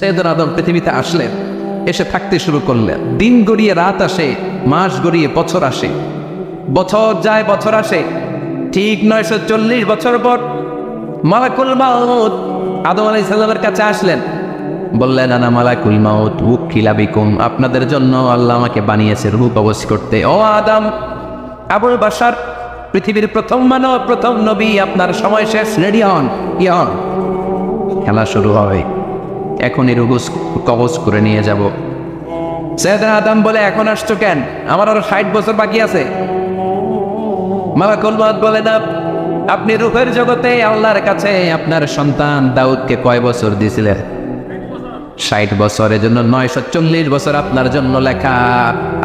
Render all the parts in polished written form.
সৈয়দনা আদম পৃথিবীতে আসলেন, এসে থাকতে শুরু করলেন। দিন গড়িয়ে রাত আসে, মাস গড়িয়ে বছর আসে, বছর যায় বছর আসে। ঠিক 940 বছর পর মালাকুল মাউত আদম আলাইহিস সালামের কাছে আসলেন, বললেন আনা মালাকুল মাউত উকিলা বিকুম, আপনাদের জন্য আল্লাহ আমাকে বানিয়েছে রূহ কবজ করতে। ও আদম, আবুল বাশার, পৃথিবীর প্রথম মানব, প্রথম নবী, আপনার সময় শেষ, রেডি হন, ইয়ন, খেলা শুরু হবে। এখনই রূহ কবজ করে নিয়ে যাব। সৈয়দনা আদম বলে, এখন আসছো কেন? আমার আরো 60 বছর বাকি আছে। মালাকুল মাউত বলে, না, আপনি রূহের জগতে আল্লাহর কাছে আপনার সন্তান দাউদকে কয় বছর দিয়েছিলেন? 60 বছর। এজন্য 940 বছর আপনার জন্য লেখা।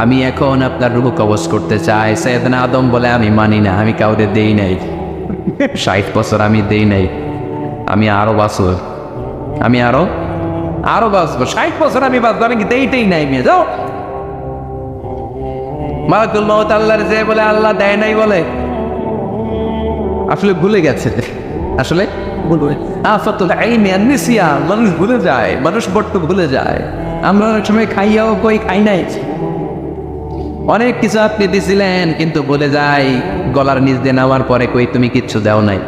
আমি এখন আপনার রূহ কবজ করতে চাই। সৈয়দনা আদম বলে, আমি মানি না, আমি কাউকে দেই নাই। 60 বছর আমি দেই নাই, আমি আরো বছর, আমি আরো বাঁচবো। 60 বছর আমি বাঁচবো, আমি দেইতেই নাই। মেয়ে যাও। মালাকুল মাউত আল্লাহর যে বলে, আল্লাহ দেয় নাই বলে, আসলে ভুলে গেছে। আসলে মানুষ ভুলে যায়, মানুষ বড্ড ভুলে যায়। আমরা অনেক সময় খাইয়াও কই খাই নাই। অনেক কিছু আপনি দিছিলেন, কিন্তু বলে যাই, গলার নিচ দিয়ে নামার পরে কই তুমি কিচ্ছু দাও নাই।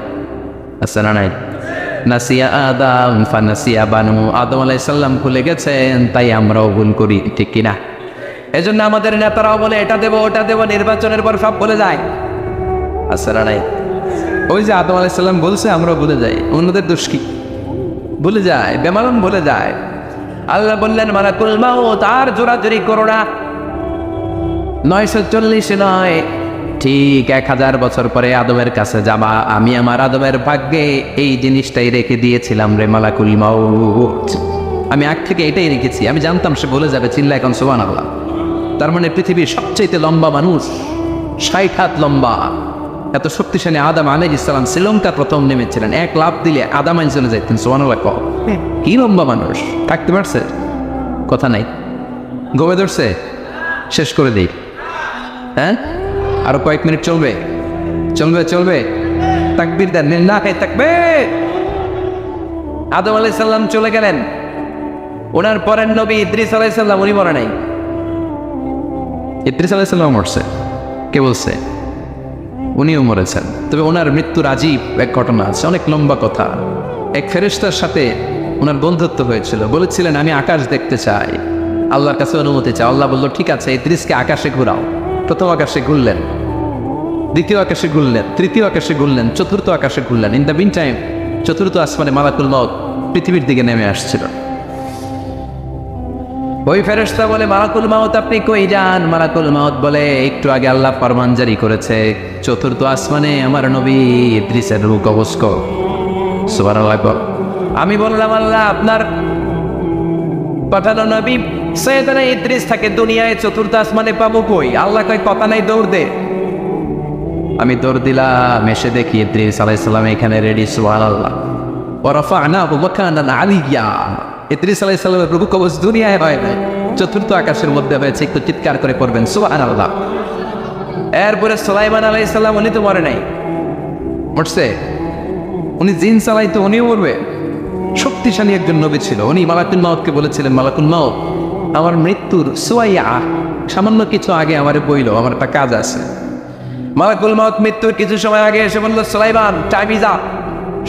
আছে না নাই? নাসিয়া আদম ফানাসিয়া বানু, আদম আলাইহিস সালাম ভুলে গেছেন, তাই আমরাও ভুল করি, ঠিক কিনা? এজন্য আমাদের নেতারাও বলে এটা দেব ওটা দেব, নির্বাচনের পর সব ভুলে যায়। আছে না নাই? ওই যে আদম আলাইহিস সালাম বলছে, আমরা ভুলে যাই। অন্যদের দোষ কি? ভুলে যায়, বেমালুম ভুলে যায়। আল্লাহ বললেন, মালাকুল মাউত আর জোরাজুরি করো না। 940 নয়, ঠিক 1000 বছর পরে আদমের কাছে যাবা। আমি আমার আদমের ভাগ্যে এই জিনিসটাই রেখে দিয়েছিলাম রে মালাকুল মাউত। আমি আগ থেকে এটাই রেখেছি। আমি জানতাম সে বলে যাবে, চিল্লা এখন সুবহানাল্লাহ। তার মানে পৃথিবীর সবচেয়ে লম্বা মানুষ, 60 হাত লম্বা, এত শক্তিশালী আদম আলাইহিস সালাম শ্রীলঙ্কার প্রথম নেমেছিলেন। এক লাফ দিলে আদাম আইন চলে যাইতেন। সুবহানাল্লাহ। কি লম্বা মানুষ, থাকতে পারছে? কথা নাই, গমে ধরছে। শেষ করে দিই, হ্যাঁ? আরো কয়েক মিনিট চলবে, চলবে চলবে। তাকবীর দেন, না হে তাকবীর। আদম আলাইহিস সালাম চলে গেলেন। ওনার পরের নবী ইদ্রিস আলাইহিস সালাম, উনি মরে নাই। ইদ্রিস আলাইহিস সালাম মরছে, কে বলছে? উনিও মরেছেন। তবে ওনার মৃত্যুর আজীব এক ঘটনা আছে, অনেক লম্বা কথা। এক ফেরেশতার সাথে ওনার বন্ধুত্ব হয়েছিল। বলেছিলেন, আমি আকাশ দেখতে চাই, আল্লাহর কাছে অনুমতি চাই। আল্লাহ বলল, ঠিক আছে, ইদ্রিসকে আকাশে ঘুরাও। প্রথম আকাশে ঘুরলেন, দ্বিতীয় আকাশে ঘুরলেন, তৃতীয় আকাশে ঘুরলেন, চতুর্থ আকাশে ঘুরলেন। ইন দ্য মিন টাইম চতুর্থ আসমানে মালাকুল মাউত পৃথিবীর দিকে নেমে আসছিল। ওই ফেরেশতা বলে, মালাকুল মাউত আপনি কই যান? মালাকুল মাউত বলে, একটু আগে আল্লাহ ফরমান জারি করেছে, চতুর্থ আসমানে আমার নবী ইদ্রিসের রূহ কবজ কর। সুবহানাল্লাহ। আমি বললাম, আল্লাহ আপনার পাঠানো নবী সৈয়দনা ইদ্রিস থাকে দুনিয়ায়, চতুর্থ আসমানে পাবো কই? আল্লাহ কয়, কথা নাই, দৌড় দে। আমি দৌড় দিলাম, এসে দেখি ইদ্রিস আলাইহিস সালাম এখানে রেডি। সুবহানাল্লাহ। ওয়া রাফা'নাহু মাকানান আলিয়্যা। ইদ্রিস আলাইহিস সালামের রূহ কবজ দুনিয়ায় হয় নাই, চতুর্থ আকাশের মধ্যে হয়েছে। একটু চিৎকার করে পড়বেন সুবহানাল্লাহ। এরপরে সুলাইমান আলাইহিস সালাম, উনি তো মরে নাই, মরছে। উনি জিন চালাইতো, উনিও মরবে। শক্তিশালী একজন নবী ছিল। উনি মালাকুল মাউতকে বলেছিলেন, মালাকুল মাউত আমার মৃত্যুর সুয়াইয়া, সামান্য কিছু আগে আমারে বইল, আমার একটা কাজ আছে। মালাকুল মাউত মৃত্যুর কিছু সময় আগে এসে বলল, সুলাইমান টাইম ইজ আপ,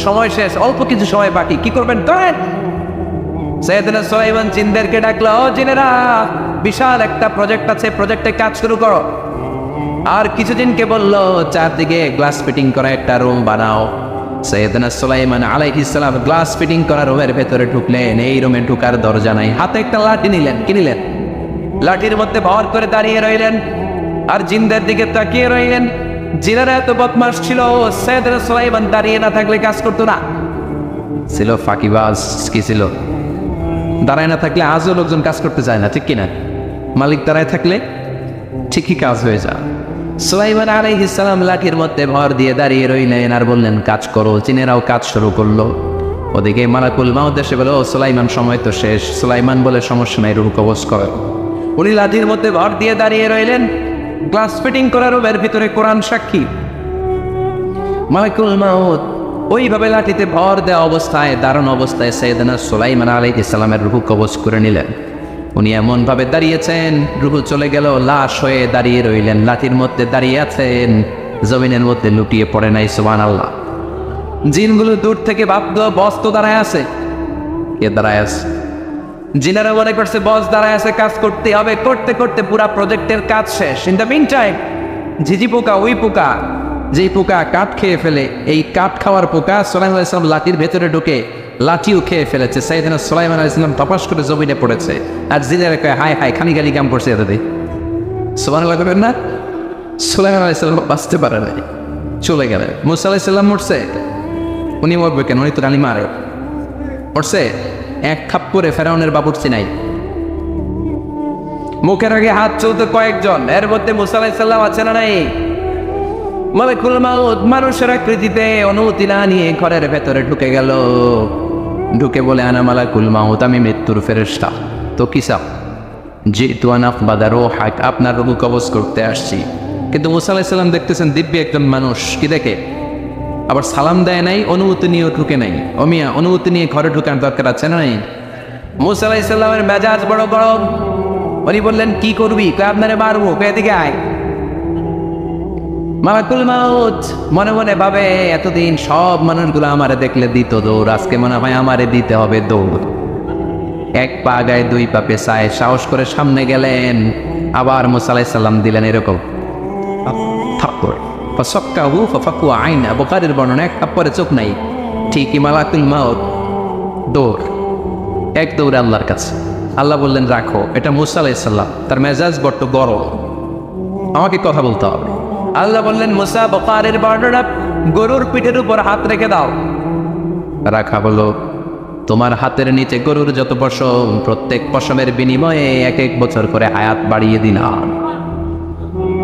সময় শেষ, অল্প কিছু সময় বাকি, কি করবেন করেন। সৈয়দনা সুলাইমান জিনদেরকে ডাকলো, ও জিনেরা, বিশাল একটা প্রজেক্ট আছে, প্রজেক্টে কাজ শুরু করো। আর কিছু জিনকে বললো, চারদিকে গ্লাস ফিটিং করা একটা রুম বানাও। সৈয়দনা সুলাইমান আলাইহিস সালাম গ্লাস ফিটিং করা রুমের ভেতরে ঢুকলেন। এই রুমে ঢুকার দরজা নাই, হাতে একটা লাঠি নিলেন। কি নিলেন? লাঠির মধ্যে ভর করে দাঁড়িয়ে রইলেন, আর জিনদের দিকে তাকিয়ে রইলেন। জিনেরা এত বদমাশ ছিল, সৈয়দনা সুলাইমান দাঁড়িয়ে না থাকলে কাজ করতো না। ছিল ফাঁকিবাজ। কি ছিল? দাঁড়ায় না থাকলে আজও লোকজন কাজ করতে চায় না, ঠিক কিনা? মালিক দাঁড়ায় থাকলে ঠিকই কাজ হয়ে যায়। সুলাইমান আলাইহিস সালাম লাঠির মধ্যে ভর দিয়ে দাঁড়িয়ে রইলেন আর বললেন, কাজ করো। জিনেরাও কাজ শুরু করলো। ওদিকে মালাকুল মাউত এসে বলে, ও সুলাইমান সময় তো শেষ। সুলাইমান বলে, সমস্যা নাই, রূহ কবজ করো। উনি লাঠির মধ্যে ভর দিয়ে দাঁড়িয়ে রইলেন। গ্লাস ফিটিং করার রুমের ভিতরে কোরআন সাক্ষী। মালাকুল মাউত ওইভাবে লাঠিতে ভর দেওয়া অবস্থায় দারুণ অবস্থায় সাইয়েদনা সুলাইমান আলাইহিস সালামের রূহ কবজ করে নিলেন। উনি এমনভাবে দাঁড়িয়েছেন, রূহ চলে গেল, লাশ হয়ে দাঁড়িয়ে রইলেন, লাঠির মধ্যে দাঁড়িয়ে আছেন, জমিনের মধ্যে লুটিয়ে পড়ে নাই। সুবহানাল্লাহ। জিনগুলো দূর থেকে ভাবলো বস তো দাঁড়ায় আছে। কে দাঁড়ায় আছে? জিনেরা মনে করছে বস দাঁড়ায় আছে, কাজ করতে হবে। করতে করতে পুরা প্রজেক্টের কাজ শেষ। ইন দ্য মিন টাইম ঝিঝি পোকা, ওই পোকা যেই পোকা কাঠ খেয়ে ফেলে, এই কাঠ খাওয়ার পোকা সুলাইমান আলাইহিস সালাম লাঠির ভেতরে ঢুকে লাঠিও খেয়ে ফেলেছে। সাইয়েদনা সুলাইমান আলাইহিস সালাম তপাস করে জমিনে পড়েছে। আর জিনেরা কয় হায় হায়, খালি খালি কাম করছে এতদিন। সুবহানাল্লাহ করবেন না? সুলাইমান আলাইহিস সালাম বাঁচতে পারে নাই, চলে গেলেন। মুসা আলাইহিস সালাম মরছে, উনি মরবে কেন? উনি তো রানী মারে মরছে। এক খাপ করে ফেরাউনের বাবুর্চি নাই, মুখের আগে হাত চলতে কয়েকজন, এর মধ্যে মুসা আলাইহিস সালাম আছে না নাই? মালাকুল মাউত মানুষের আকৃতিতে অনুমতি না নিয়ে ঘরের ভেতরে ঢুকে গেল। ঢুকে বলে আনা মালাকুল মাউত, আমি মৃত্যুর ফেরেশতা। তো কি চাও? জিতু আন আকবাদা রূহাক, আপনার রূহ কবজ করতে আসছি। কিন্তু মুসা আলাইহিস সালাম দেখতেছেন দিব্য একজন মানুষ, কি দেখে? আবার সালাম দেয় নাই, অনুমতি নিয়েও ঢুকে নাই। অমিয়া অনুমতি নিয়ে ঘরে ঢুকার দরকার আছে না নাই? মুসা আলাইহিস সালামের মেজাজ বড় গরম। উনি বললেন কি করবি? কয় আপনারে মারবো। কয় এদিকে আয়। মালাকুল মাউত মনে মনে ভাবে এতদিন সব মানুষগুলো আমারে দেখলে দিত দৌড়, আজকে মনে হয় আমারে দিতে হবে দৌড়। এক পা গায়ে দুই পা পেছায় সাহস করে সামনে গেলেন। আবার মুসা আলাইহিস সালাম দিলেন এরকম থাপ্পড়। ফাসাক্কাহু ফাফাকু আইনা, বুখারীর বর্ণনা, এক থাপ্পড়ে চোখ নাই। ঠিকই মালাকুল মাউত দৌড়, এক দৌড়ে আল্লাহর কাছে। আল্লাহ বললেন রাখো, এটা মুসা আলাইহিস সালাম, তার মেজাজ বড্ড গরম, আমাকে কথা বলতে হবে। আল্লাহ বললেন মুসা, বুখারীর বর্ণনা, গরুর পিঠের উপর হাত রেখে দাও। রাখা বলো, তোমার হাতের নিচে গরুর যত পশম, প্রত্যেক পশমের বিনিময়ে এক এক বছর করে হায়াত বাড়িয়ে দিলাম।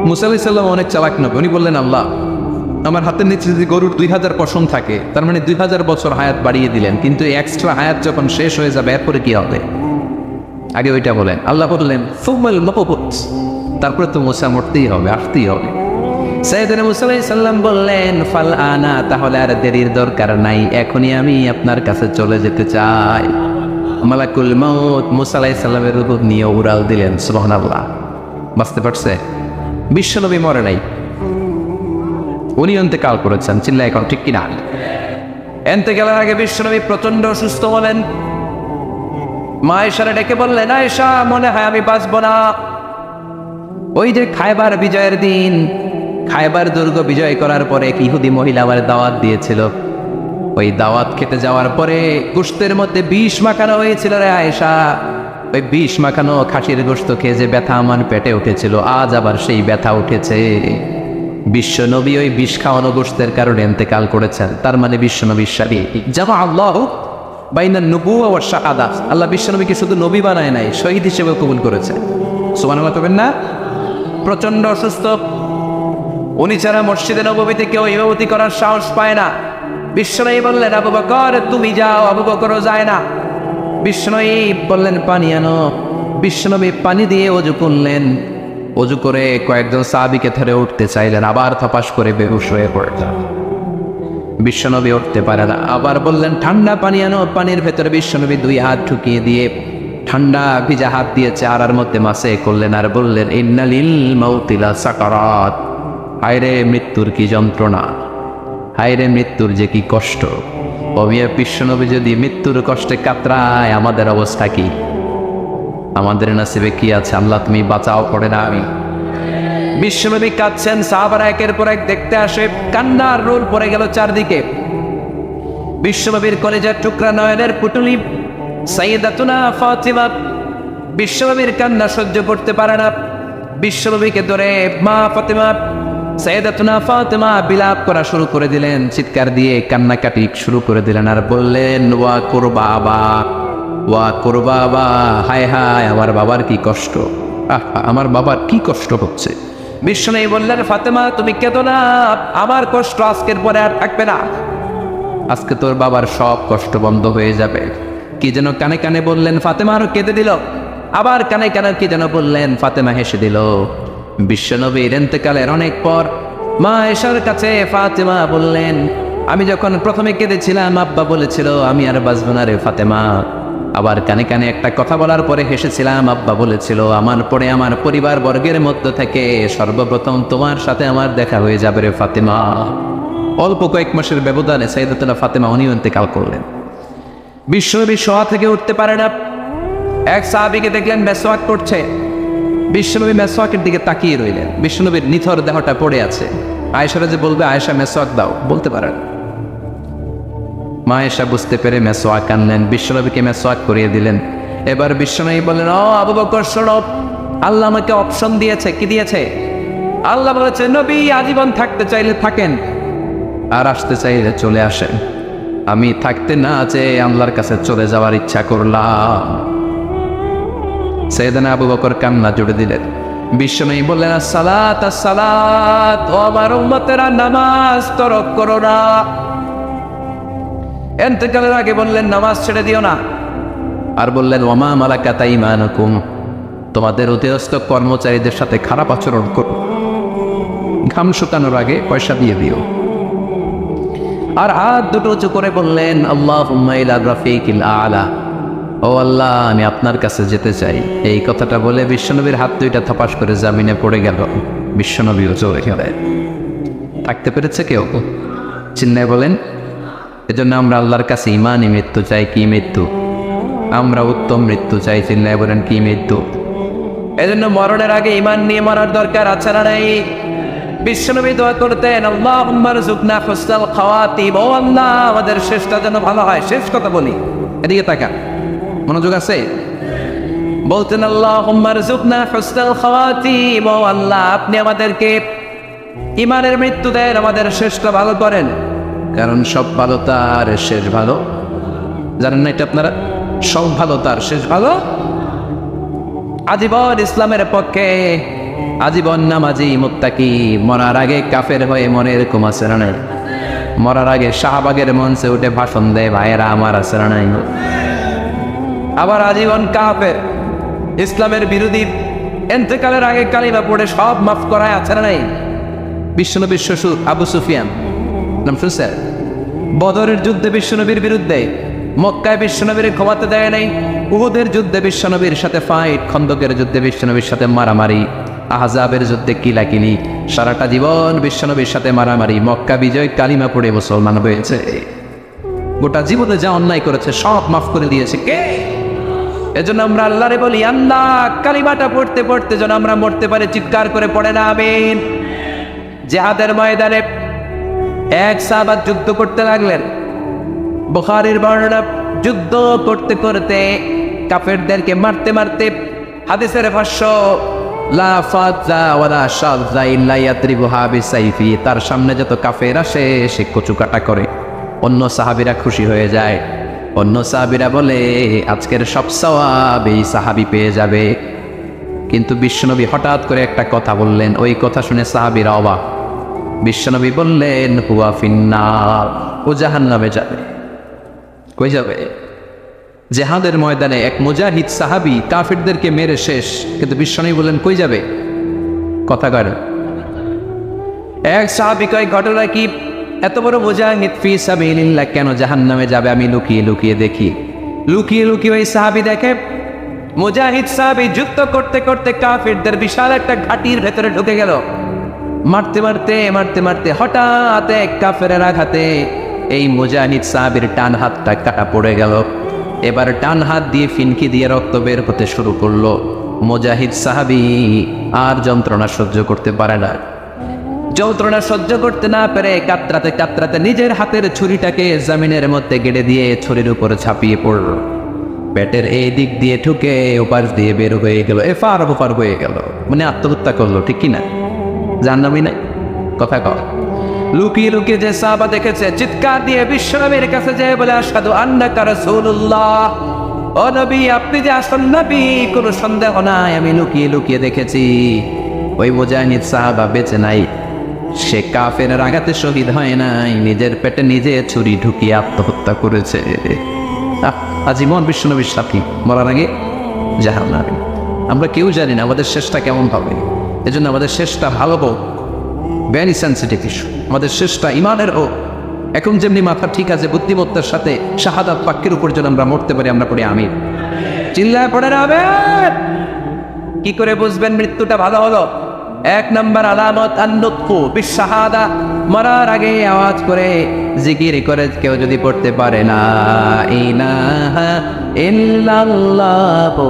মুসা আলাইহিস সালাম অনেক চালাক নবী, উনি বললেন আল্লাহ আমার হাতের নিচে যদি গরুর 2000 পশম থাকে, তার মানে 2000 বছর হায়াত বাড়িয়ে দিলেন, কিন্তু এক্সট্রা হায়াত যখন শেষ হয়ে যাবে এরপরে কি হবে? আগে ওইটা বলেন। আল্লাহ বললেন ফুমাল মাবুত, তারপরে তো মুসা মরতেই হবে, আসতেই হবে। সাইয়েদনা মুসা আলাইহিস সালাম বললেন ফাল আনা, তাহলে আর দেরির দরকার নাই, এখনই আমি আপনার কাছে চলে যেতে চাই। মালাকুল মাউত মুসা আলাইহিস সালামের রূহ নিয়ে উড়াল দিলেন। সুবহানাল্লাহ। বাঁচতে পারছে? বিশ্বনবী মরে নাই, উনি ইন্তেকাল করেছেন। চিল্লা এখন ঠিক কিনা? ইন্তেকালের আগে বিশ্বনবী প্রচন্ড অসুস্থ হলেন। মা আয়েশারে ডেকে বললেন আয়েশা, মনে হয় আমি বাঁচব না। ওই যে খায়বার বিজয়ের দিন, খায়বার দুর্গ বিজয় করার পরে এক ইহুদি মহিলা আমার দাওয়াত দিয়েছিল। ওই দাওয়াত খেতে যাওয়ার পরে গোশতের মধ্যে বিষ মাখানো হয়েছিল রে আয়েশা। ওই বিষ মাখানো খাসির গোশত খেয়ে যে ব্যথা আমার পেটে উঠেছিল, আজ আবার সেই ব্যথা উঠেছে। বিশ্বনবী ওই বিষ খাওয়ানো গোশতের কারণে ইন্তেকাল করেছেন। তার মানে বিশ্বনবীর সাথে জামা আল্লাহ বাইনা নবুওয়া ওয়া শাহাদা, আল্লাহ বিশ্বনবীকে শুধু নবী বানায় নাই, শহীদ হিসেবে কবুল করেছে। সুবহানাল্লাহ করবেন না? প্রচন্ড অসুস্থ, উনি ছাড়া মসজিদে নববীতে কেউ ইমামতি করার সাহস পায় না। বিশ্বনবী বললেন আবু বকর তুমি যাও, আবু বকরও যায় না। বিশ্বনবী বললেন পানি আনো। বিশ্বনবী পানি দিয়ে ওযু করলেন। ওযু করে কয়েকজন সাহাবীকে ধরে উঠতে চাইলেন, আবার থপাস করে বেহুশ হয়ে পড়লেন। বিশ্বনবী উঠতে পারে না। আবার বললেন ঠান্ডা পানি আনো। পানির ভেতরে বিশ্বনবী 2 হাত ঢুকিয়ে দিয়ে ঠান্ডা ভিজা হাত দিয়ে চেহারার মধ্যে মাসে করলেন আর বললেন ইন্নালিল মাউতি লা সাকারাত, হায়রে মৃত্যুর কি যন্ত্রণা, হায়রে মৃত্যুর যে কি কষ্ট। অবিয়া বিশ্বনবী যদি মৃত্যুর কষ্টে কাতরায়, আমাদের অবস্থা কি? আমাদের নসিবে কি আছে? আল্লাহ তুমি বাঁচাও, পড়ে না আমি। বিশ্বনবী কাঁদছেন, সাহাবারা একের পর এক দেখতে আসে, কান্নার রোল পড়ে গেল চারদিকে। বিশ্বনবীর কলেজার টুকরা নয়নের পুটুলি সাইয়েদাতুনা ফাতিমা বিশ্বনবীর কান্না সহ্য করতে পারে না। বিশ্বনবীকে ধরে মা ফাতিমা, সাইয়েদাতুনা ফাতিমা বিলাপ করা শুরু করে দিলেন, চিৎকার দিয়ে কান্নাকাটি শুরু করে দিলেন আর বললেন ওয়া কুরবাবা, ওয়া কুরবাবা, হায় হায় আমার বাবার কি কষ্ট, আমার বাবার কি কষ্ট হচ্ছে। বিশ্বনবী বললেন ফাতেমা তুমি কেঁদো না, আমার কষ্ট আজকের পরে আর থাকবে না, আজকে তোর বাবার সব কষ্ট বন্ধ হয়ে যাবে। কি যেন কানে কানে বললেন, ফাতেমা আরো কেঁদে দিল। আবার কানে কানে কি যেন বললেন, ফাতেমা হেসে দিল। বিশ্বনবীর ইন্তেকালের অনেক পর মা আয়েশার কাছে ফাতেমা বললেন আমি যখন প্রথমে কেঁদেছিলাম আব্বা বলেছিল আমি আর বাঁচবো না রে ফাতেমা। আবার কানে কানে একটা কথা বলার পরে হেসেছিলাম, আব্বা বলেছিল আমার পরে আমার পরিবার বর্গের মধ্য থেকে সর্বপ্রথম তোমার সাথে আমার দেখা হয়ে যাবে রে ফাতেমা। অল্প কয়েক মাসের ব্যবধানে সাইয়েদাতুনা ফাতেমা উনিও ইন্তেকাল করলেন। বিশ্বনবী শোয়া থেকে উঠতে পারে না। এক সাহাবীকে দেখলেন মেসওয়াক করছে। বিশ্বনবী মেসওয়াকের দিকে তাকিয়ে রইলেন। বিশ্বনবীর নিথর দেহটা পড়ে আছে। আয়েশারা যে বলবে আয়েশা মেসওয়াক দাও, বলতে পারেন। মা আয়েশা বুঝতে পেরে মেসওয়াক আনলেন, বিশ্বনবীকে মেসওয়াক করিয়ে দিলেন। এবার বিশ্বনবী বললেন, ও আবু বকর শোনো, আল্লাহ আমাকে অপশন দিয়েছে। কি দিয়েছে? আল্লাহ বলেছে নবী আজীবন থাকতে চাইলে থাকেন, আর আসতে চাইলে চলে আসেন। আমি থাকতে না চেয়ে আল্লাহর কাছে চলে যাওয়ার ইচ্ছা করলাম। সাইয়েদনা আবু বকর কান্না জুড়ে দিলেন। বিশ্বনবী বললেন, আসসালাত আসসালাত, ও আমার উম্মতেরা নামাজ তরক করো না। ইন্তেকালের আগে বললেন নামাজ ছেড়ে দিও না। আর বললেন ওমা মালাকাত আইমানুকুম, তোমাদের অধীনস্থ কর্মচারীদের সাথে খারাপ আচরণ করো, ঘাম শুকানোর আগে পয়সা দিয়ে দিও। আর হাত দুটো উঁচু করে বললেন আল্লাহুম্মা ইলা রাফিকিল আলা, ও আল্লাহ আমি আপনার কাছে যেতে চাই। এই কথাটা বলে বিশ্বনবীর হাত দুইটা থপাস করে জামিনে পড়ে গেল। বিশ্বনবীও চলে গেলেন। থাকতে পেরেছে কেউ? চিন্নায় বলেন। এজন্য আমরা আল্লাহর কাছে ইমানই মৃত্যু চাই। কি মৃত্যু? আমরা উত্তম মৃত্যু চাই। চিন্নায় বলেন কি মৃত্যু? এজন্য মরণের আগে ইমান নিয়ে মরার দরকার আছে না নাই? বিশ্বনবী দোয়া করতেন আল্লাহুম্মা রযুকনা হুসনাল খাওয়াতিম, ও আল্লাহ আমাদের শেষটা যেন ভালো হয়। শেষ কথা বলি, এদিকে তাকা, মনোযোগ আছে। বলতেন আল্লাহুম্মা রযুকনা হুসনাল খাওয়াতিম, ও আল্লাহ আপনি আমাদেরকে ইমানের মৃত্যু দেন, আমাদের শেষটা ভালো করেন। কারণ সব ভালো তার শেষ ভালো। জানেন না এটা আপনারা? সব ভালো তার শেষ ভালো। আজীবন ইসলামের পক্ষে, আজীবন নামাজি মুত্তাকি, মরার আগে কাফের হয়ে মনে এরকম আছে না নাই? মরার আগে শাহবাগের মঞ্চে উঠে ভাষণ দেয় ভাইয়েরা আমার আছে না নাই? আবার আজীবন কাফের, ইসলামের বিরোধী, ইন্তেকালের আগে কালিমা পড়ে সব মাফ করায় আছে না নাই? বিশ্বনবীর শ্বশুর আবু সুফিয়ান, নাম শুনছেন? বদরের যুদ্ধে বিশ্বনবীর বিরুদ্ধে, মক্কায় বিশ্বনবীর ক্ষমাতে দেয় নাই। উহুদের যুদ্ধে বিশ্বনবীর সাথে ফাইট, খন্দকের যুদ্ধে বিশ্বনবীর সাথে মারামারি, আহজাবের যুদ্ধে কিলাকিলি, সারাটা জীবন বিশ্বনবীর সাথে মারামারি। মক্কা বিজয়, কালিমা পড়ে মুসলমান হয়েছে। গোটা জীবনে যা অন্যায় করেছে সব মাফ করে দিয়েছে কে? এজন্য আমরা আল্লাহরে বলি আল্লাহ কালিমাটা পড়তে পড়তে যেন আমরা মরতে পারি। চিৎকার করে পড়ে না আমিন। জিহাদের ময়দানে এক সাহাবা যুদ্ধ করতে লাগলেন। বুখারীর বর্ণনা, যুদ্ধ করতে করতে কাফেরদেরকে মারতে মারতে, হাদিসের ভাষ্য লা ফাজা ওয়ালা শাযা ইল্লা ইয়াতরিবুহা বিসাইফি, তার সামনে যত কাফের আসে সে কচু কাটা করে। অন্য সাহাবীরা খুশি হয়ে যায়। অন্য সাহাবীরা বলে আজকের সব সওয়াব এই সাহাবী পেয়ে যাবে। কিন্তু বিশ্বনবী হঠাৎ করে একটা কথা বললেন, ওই কথা শুনে সাহাবীরা অবাক। বিশ্বনবী বললেন হুয়া ফিন্নার, ও জাহান্নামে যাবে। কই যাবে? জিহাদের ময়দানে এক মুজাহিদ সাহাবী কাফিরদেরকে মেরে শেষ, কিন্তু বিশ্বনবী বললেন কই যাবে? কথা কয়। এক সাহাবী কয় ঘটনা কি? এত বড় মুজাহিদ ফি সাবিলিল্লাহ কেন জাহান্নামে যাবে? আমি লুকিয়ে লুকিয়ে দেখি। লুকিয়ে লুকিয়ে ওই সাহাবী দেখে মুজাহিদ সাহাবী যুদ্ধ করতে করতে কাফিরদের বিশাল একটা ঘাটির ভেতরে ঢুকে গেল। মারতে মারতে মারতে মারতে হঠাৎ এক কাফেরের আঘাতে এই মুজাহিদ সাহাবীর ডান হাতটা কাটা পড়ে গেল। এবার ডান হাত দিয়ে ফিনকি দিয়ে রক্ত বের হতে শুরু করলো। মুজাহিদ সাহাবী আর যন্ত্রণা সহ্য করতে পারে না। যন্ত্রণা সহ্য করতে না পেরে কাতরাতে কাতরাতে নিজের হাতের ছুরিটাকে জমিনের মধ্যে গেড়ে দিয়ে ছুরির উপরে ছাপিয়ে পড়ল। পেটের এই দিক দিয়ে ঠুকে ওপাশ দিয়ে বের হয়ে গেল, এফার ওপার হয়ে গেল। মানে আত্মহত্যা করলো, ঠিক কিনা? জাহান্নামী নাই? কথা কও। লুকিয়ে লুকিয়ে যে সাহাবা দেখেছে চিৎকার দিয়ে বিশ্বনবীর কাছে যেয়ে বলে আশহাদু আন্নাকা রাসূলুল্লাহ, ও নবী আপনি যে আসল নবী কোনো সন্দেহ নাই, আমি লুকিয়ে লুকিয়ে দেখেছি। ওই মুজাহিদ সাহাবা বেঁচে নাই, সে কাফেরের আঘাতে শহীদ হয় নাই, নিজের পেটে নিজে ছুরি ঢুকিয়ে আত্মহত্যা করেছে। আজীবন বিশ্বনবীর সাথী, মরার আগে জাহান্নামী। আমরা কেউ জানি না আমাদের শেষটা কেমন হবে। এজন্য আমাদের শেষটা ভালো হোক, ভেরি সেন্সিটিভ ইস্যু। আমাদের শেষটা ইমানের হোক, এখন যেমনি মাথা ঠিক আছে, বুদ্ধিমত্তার সাথে শাহাদাত বাক্যের উপর যেন আমরা মরতে পারি, আমরা পড়ি আমিন। চিল্লায় পড়েন আমিন। কি করে বুঝবেন মৃত্যুটা ভালো হলো? এক নম্বর আলামত আন-নুতকু বিশ-শাহাদা, মরার আগে আওয়াজ করে জিকির করে কেউ যদি পড়তে পারে না ইলাহা ইল্লাল্লাহু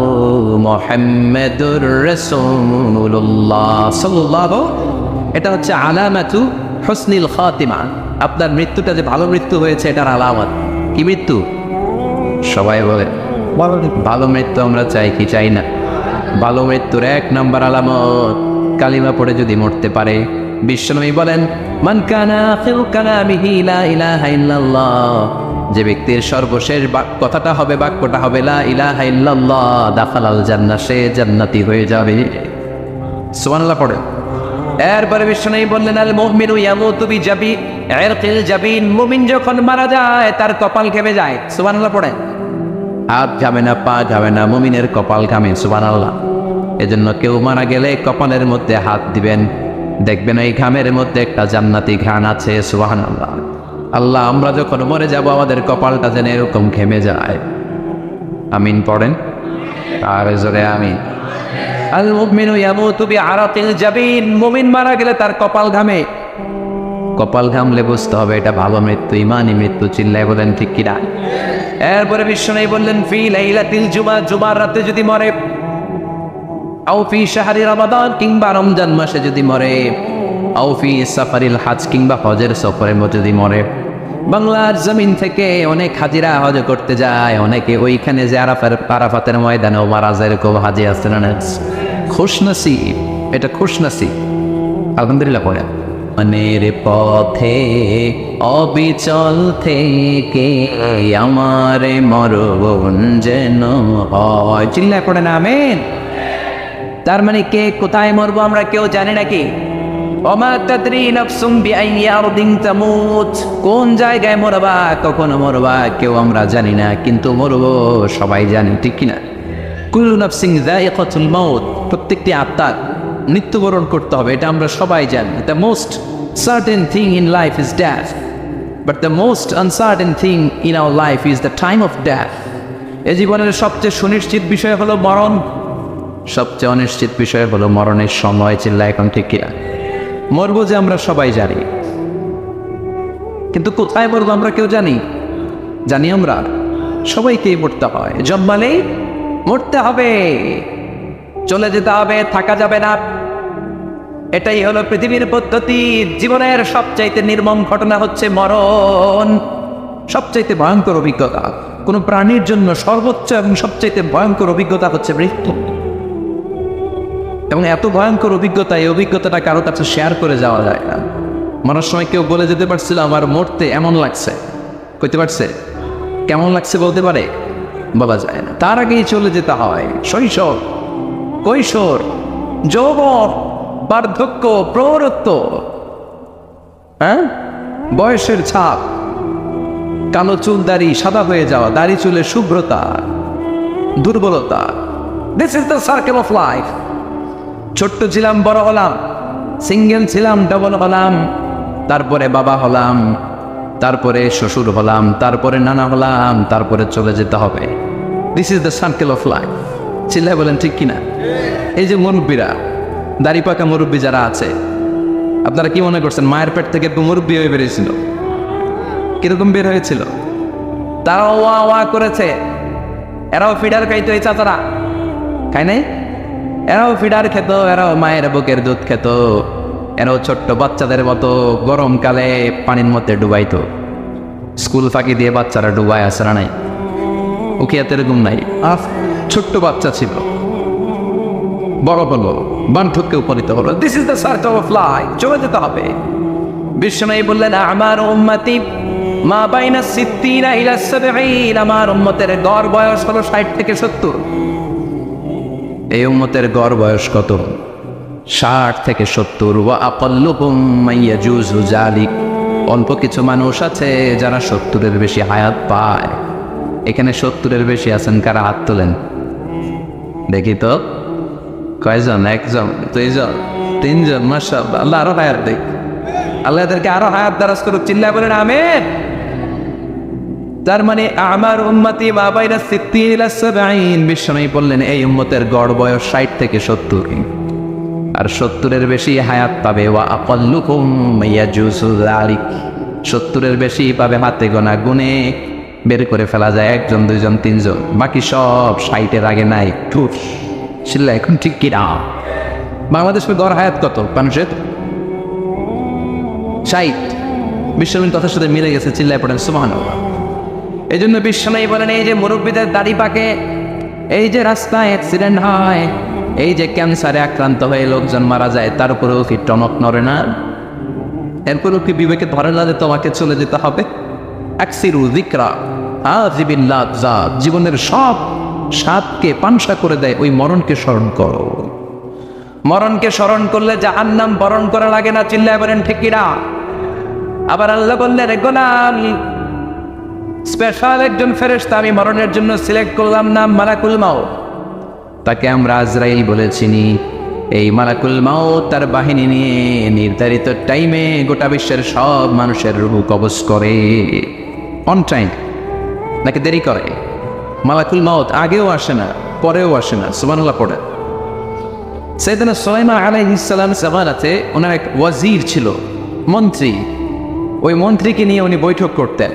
মুহাম্মাদুর রাসূলুল্লাহ সাল্লাল্লাহু, এটা হচ্ছে আলামাতু হুসনিল খাতিমা। আপনার মৃত্যুটা যে ভালো মৃত্যু হয়েছে এটার আলামত। কি মৃত্যু? সবাই বলে ভালো মৃত্যু আমরা চাই কি চাই না? ভালো মৃত্যুর এক নম্বর আলামত কালিমা পড়ে যদি মরতে পারে। বিশ্বনবী বলেন, মান কানা আখিরু কালামিহি লা ইলাহা ইল্লাল্লাহ, যে ব্যক্তির সর্বশেষ কথাটা হবে, বাক্যটা হবে লা ইলাহা ইল্লাল্লাহ, দাখালাল জান্নাহ, সে জান্নাতি হয়ে যাবে। সুবহানাল্লাহ পড়ে। এরপরে বিশ্বনবী বললেন, আল মুমিনু ইয়ামুতু বিজাবি ইরকিল জাবিন, মুমিন যখন মারা যায় তার কপাল ঘেমে যায়। সুবহানাল্লাহ পড়ে। হাত ঘামে না, পা ঘামে না, মুমিনের কপাল ঘামে। সুবহানাল্লাহ। এজন্য কেউ মারা গেলে কপালের মধ্যে হাত দিবেন, দেখবেন এই ঘামের মধ্যে একটা জান্নাতি ঘ্রাণ আছে। সুবহানাল্লাহ। আল্লাহ, আমরা যখন মরে যাব আমাদের কপালটা যেন এরকম ঘেমে যায়। আমিন পড়েন আর জোরে আমিন। আল মুমিনু ইয়ামুতু বিআরাকিল জাবিন, মুমিন মারা গেলে তার কপাল ঘামে। কপাল ঘামলে বুঝতে হবে এটা ভালো মৃত্যু, ইমানি মৃত্যু। চিল্লায় বলেন ঠিক কিনা? এরপরে বিশ্বনবী বললেন, ফি লাইলাতিল জুমা, জুমার রাতে যদি মরে, আও ফি শাহরি রমাদান, কিংবা রমজান মাসে যদি মরে, আও ফি সাফারিল হজ, কিংবা হজের সফরে যদি মরে। বাংলার জমিন থেকে অনেক হাজিরা হজ করতে যায়, অনেকে ওইখানে যে আরাফাতের ময়দানেও মারা যায়, এরকম হাজি আছে না? খুশনসিব, এটা খুশনসিব। আলহামদুলিল্লাহ পড়ে। মনের পথে অবিচল থেকে আমার মরণ যেন হয়। চিল্লায় পড়ে না আমিন। তার মানে কে কোথায় মরবো আমরা কেউ জানি নাকি? ওমা তাদরি নাফসুম বিআইয়ি আরদিন তামুত, কোন জায়গায় মরবা, কখন মরবা কেউ আমরা জানি না, কিন্তু মরবো সবাই জানি, ঠিক কিনা? কুল্লু নাফসিন যায়িকাতুল মাউত, প্রত্যেকটি আত্মার মৃত্যুবরণ করতে হবে, এটা আমরা সবাই জানি। The most certain thing in life is death, but the most uncertain thing in our life is the time of death. এই জীবনের সবচেয়ে সুনিশ্চিত বিষয় হলো মরণ, সবচেয়ে অনিশ্চিত বিষয় হলো মরণের সময়। চিল্লা এখন ঠিক কিনা? মরবো যে আমরা সবাই জানি, কিন্তু কোথায় মরবো আমরা কেউ জানি? জানি আমরা? সবাইকেই মরতে হয়, জন্মালেই মরতে হবে, চলে যেতে হবে, থাকা যাবে না। এটাই হলো পৃথিবীর পদ্ধতি। জীবনের সবচাইতে নির্মম ঘটনা হচ্ছে মরণ, সবচাইতে ভয়ঙ্কর অভিজ্ঞতা। কোনো প্রাণীর জন্য সর্বোচ্চ এবং সবচাইতে ভয়ঙ্কর অভিজ্ঞতা হচ্ছে মৃত্যু। এবং এত ভয়ঙ্কর অভিজ্ঞতা, এই অভিজ্ঞতাটা কারো কাছে শেয়ার করে যাওয়া যায় না। মরার সময় কেউ বলে যেতে পারছিল আমার মরতে এমন লাগছে, কইতে পারছে? কেমন লাগছে বলতে পারে? বলা যায় না। তার আগেই চলে যেতে হয় শৈশব, কৈশোর, যৌবন, বার্ধক্য, প্রৌঢ়ত্ব, বয়সের ছাপ, কালো চুল দাড়ি সাদা হয়ে যাওয়া, দাড়ি চুলের শুভ্রতা, দুর্বলতা। This is the circle of life. ছোট্ট ছিলাম, বড় হলাম, সিঙ্গেল ছিলাম, ডাবল হলাম, তারপরে বাবা হলাম, তারপরে শ্বশুর হলাম, তারপরে নানা হলাম, তারপরে চলে যেতে হবে। This is the circle of life. চিল্লায় বলেন ঠিক কিনা? এই যে মুরব্বীরা, দাড়ি পাকা মুরব্বী যারা আছে, আপনারা কি মনে করছেন মায়ের পেট থেকে মুরব্বী হয়ে বেরিয়েছিল? কিরকম বের হয়েছিল? তারাও ওয়া ওয়া করেছে, এরাও ফিডার খাইতো, এই চাচারা খায় নাই? এরাও ফিডার খেত, এরাও মায়ের বুকের দুধ খেত, এরাও ছোট্ট বাচ্চাদের মতো গরমকালে পানির মধ্যে ডুবাইতো। স্কুল ফাঁকি দিয়ে বাচ্চারা ডুবায়, আসে না নাই? ওকে এত এরকম নাই। ছোট্ট বাচ্চা ছিল, বড় হলো, বার্ধক্যে উপনীত হলো। This is the circle of life. চলে যেতে হবে। বিশ্বনবী বললেন, আমার উম্মতি মা বাইনা সিত্তিনা ইলা সাবঈন, আমার উম্মতের গড় বয়স হলো 60 থেকে 70। এই উম্মতের গড় বয়স কত? 60 থেকে 70। ওয়া আকাল্লুহুম মাইয়াজুজু যালিক, অল্প কিছু মানুষ আছে যারা 70-এর বেশি হায়াত পায়। এখানে 70-এর বেশি আছেন কারা? হাত তোলেন দেখি তো। কয়জন? একজন, দুইজন, তিনজন? মাশাআল্লাহ, আল্লাহ আরো হায়াত দেখ। আল্লাহ এদেরকে আরো হায়াত দারাজ করুক, চিল্লায় বলেন আমিন। তার মানে আমার উম্মতি মা বাইনা 60 ইলা 70, বিশ্বনবী বললেন এই উম্মতের গড় বয়স 60 থেকে 70, আর 70-এর বেশি হায়াত পাবে। ওয়া আকাল্লুকুম ইয়াজুজু যালিক, 70-এর বেশি পাবে হাতে গোনা, গুনে বের করে ফেলা যায় 1 জন 2 জন 3 জন, বাকি সব 60-এর আগে নাই। ঠুস চিল্লা এখন ঠিক কিনা? বাংলাদেশের গড় হায়াত কত মানুষের? 60। বিশ্বনবীর কথার সাথে মিলে গেছে, চিল্লায় পড়েন সুবহানাল্লাহ। এই জন্য বিশ্বনবী বলেন এই যে মুরব্বীদের দাড়ি পাকে, এই যে রাস্তায় অ্যাক্সিডেন্ট হয়, এই যে ক্যান্সারে আক্রান্ত হয়ে লোকজন মারা যায়, তার উপরেও কি টনক নড়ে না? এরপরেও কি বিবেকে ধরে না যে তোমাকে চলে যেতে হবে? আকসিরু যিকরা আজিবিল লাযযাত, জীবনের সব স্বাদকে পানসা করে দেয় ওই মরণকে স্মরণ করো। মরণকে স্মরণ করলে জাহান্নাম বরণ করা লাগে না, চিল্লায় বলেন ঠিক কিনা? আবার আল্লাহ বললেন গোলাম, স্পেশাল একজন ফেরেশতা আমি মরণের জন্য সিলেক্ট করলাম, নাম মালাকুল মাউত। তাকে আমরা আজরাইল বলে চিনি। এই মালাকুল মাউত তার বাহিনী নিয়ে নির্ধারিত টাইমে গোটা বিশ্বের সব মানুষের রূহ কবজ করে। অন টাইম নাকি দেরি করে? মালাকুল মাউত আগেও আসে না, পরেও আসে না। সুবহানাল্লাহ পড়ে। সাইয়েদনা সুলাইমান আলাইহিস সালাম জামানাতে ওনার এক ওয়াজির ছিল, মন্ত্রী। ওই মন্ত্রীকে নিয়ে উনি বৈঠক করতেন।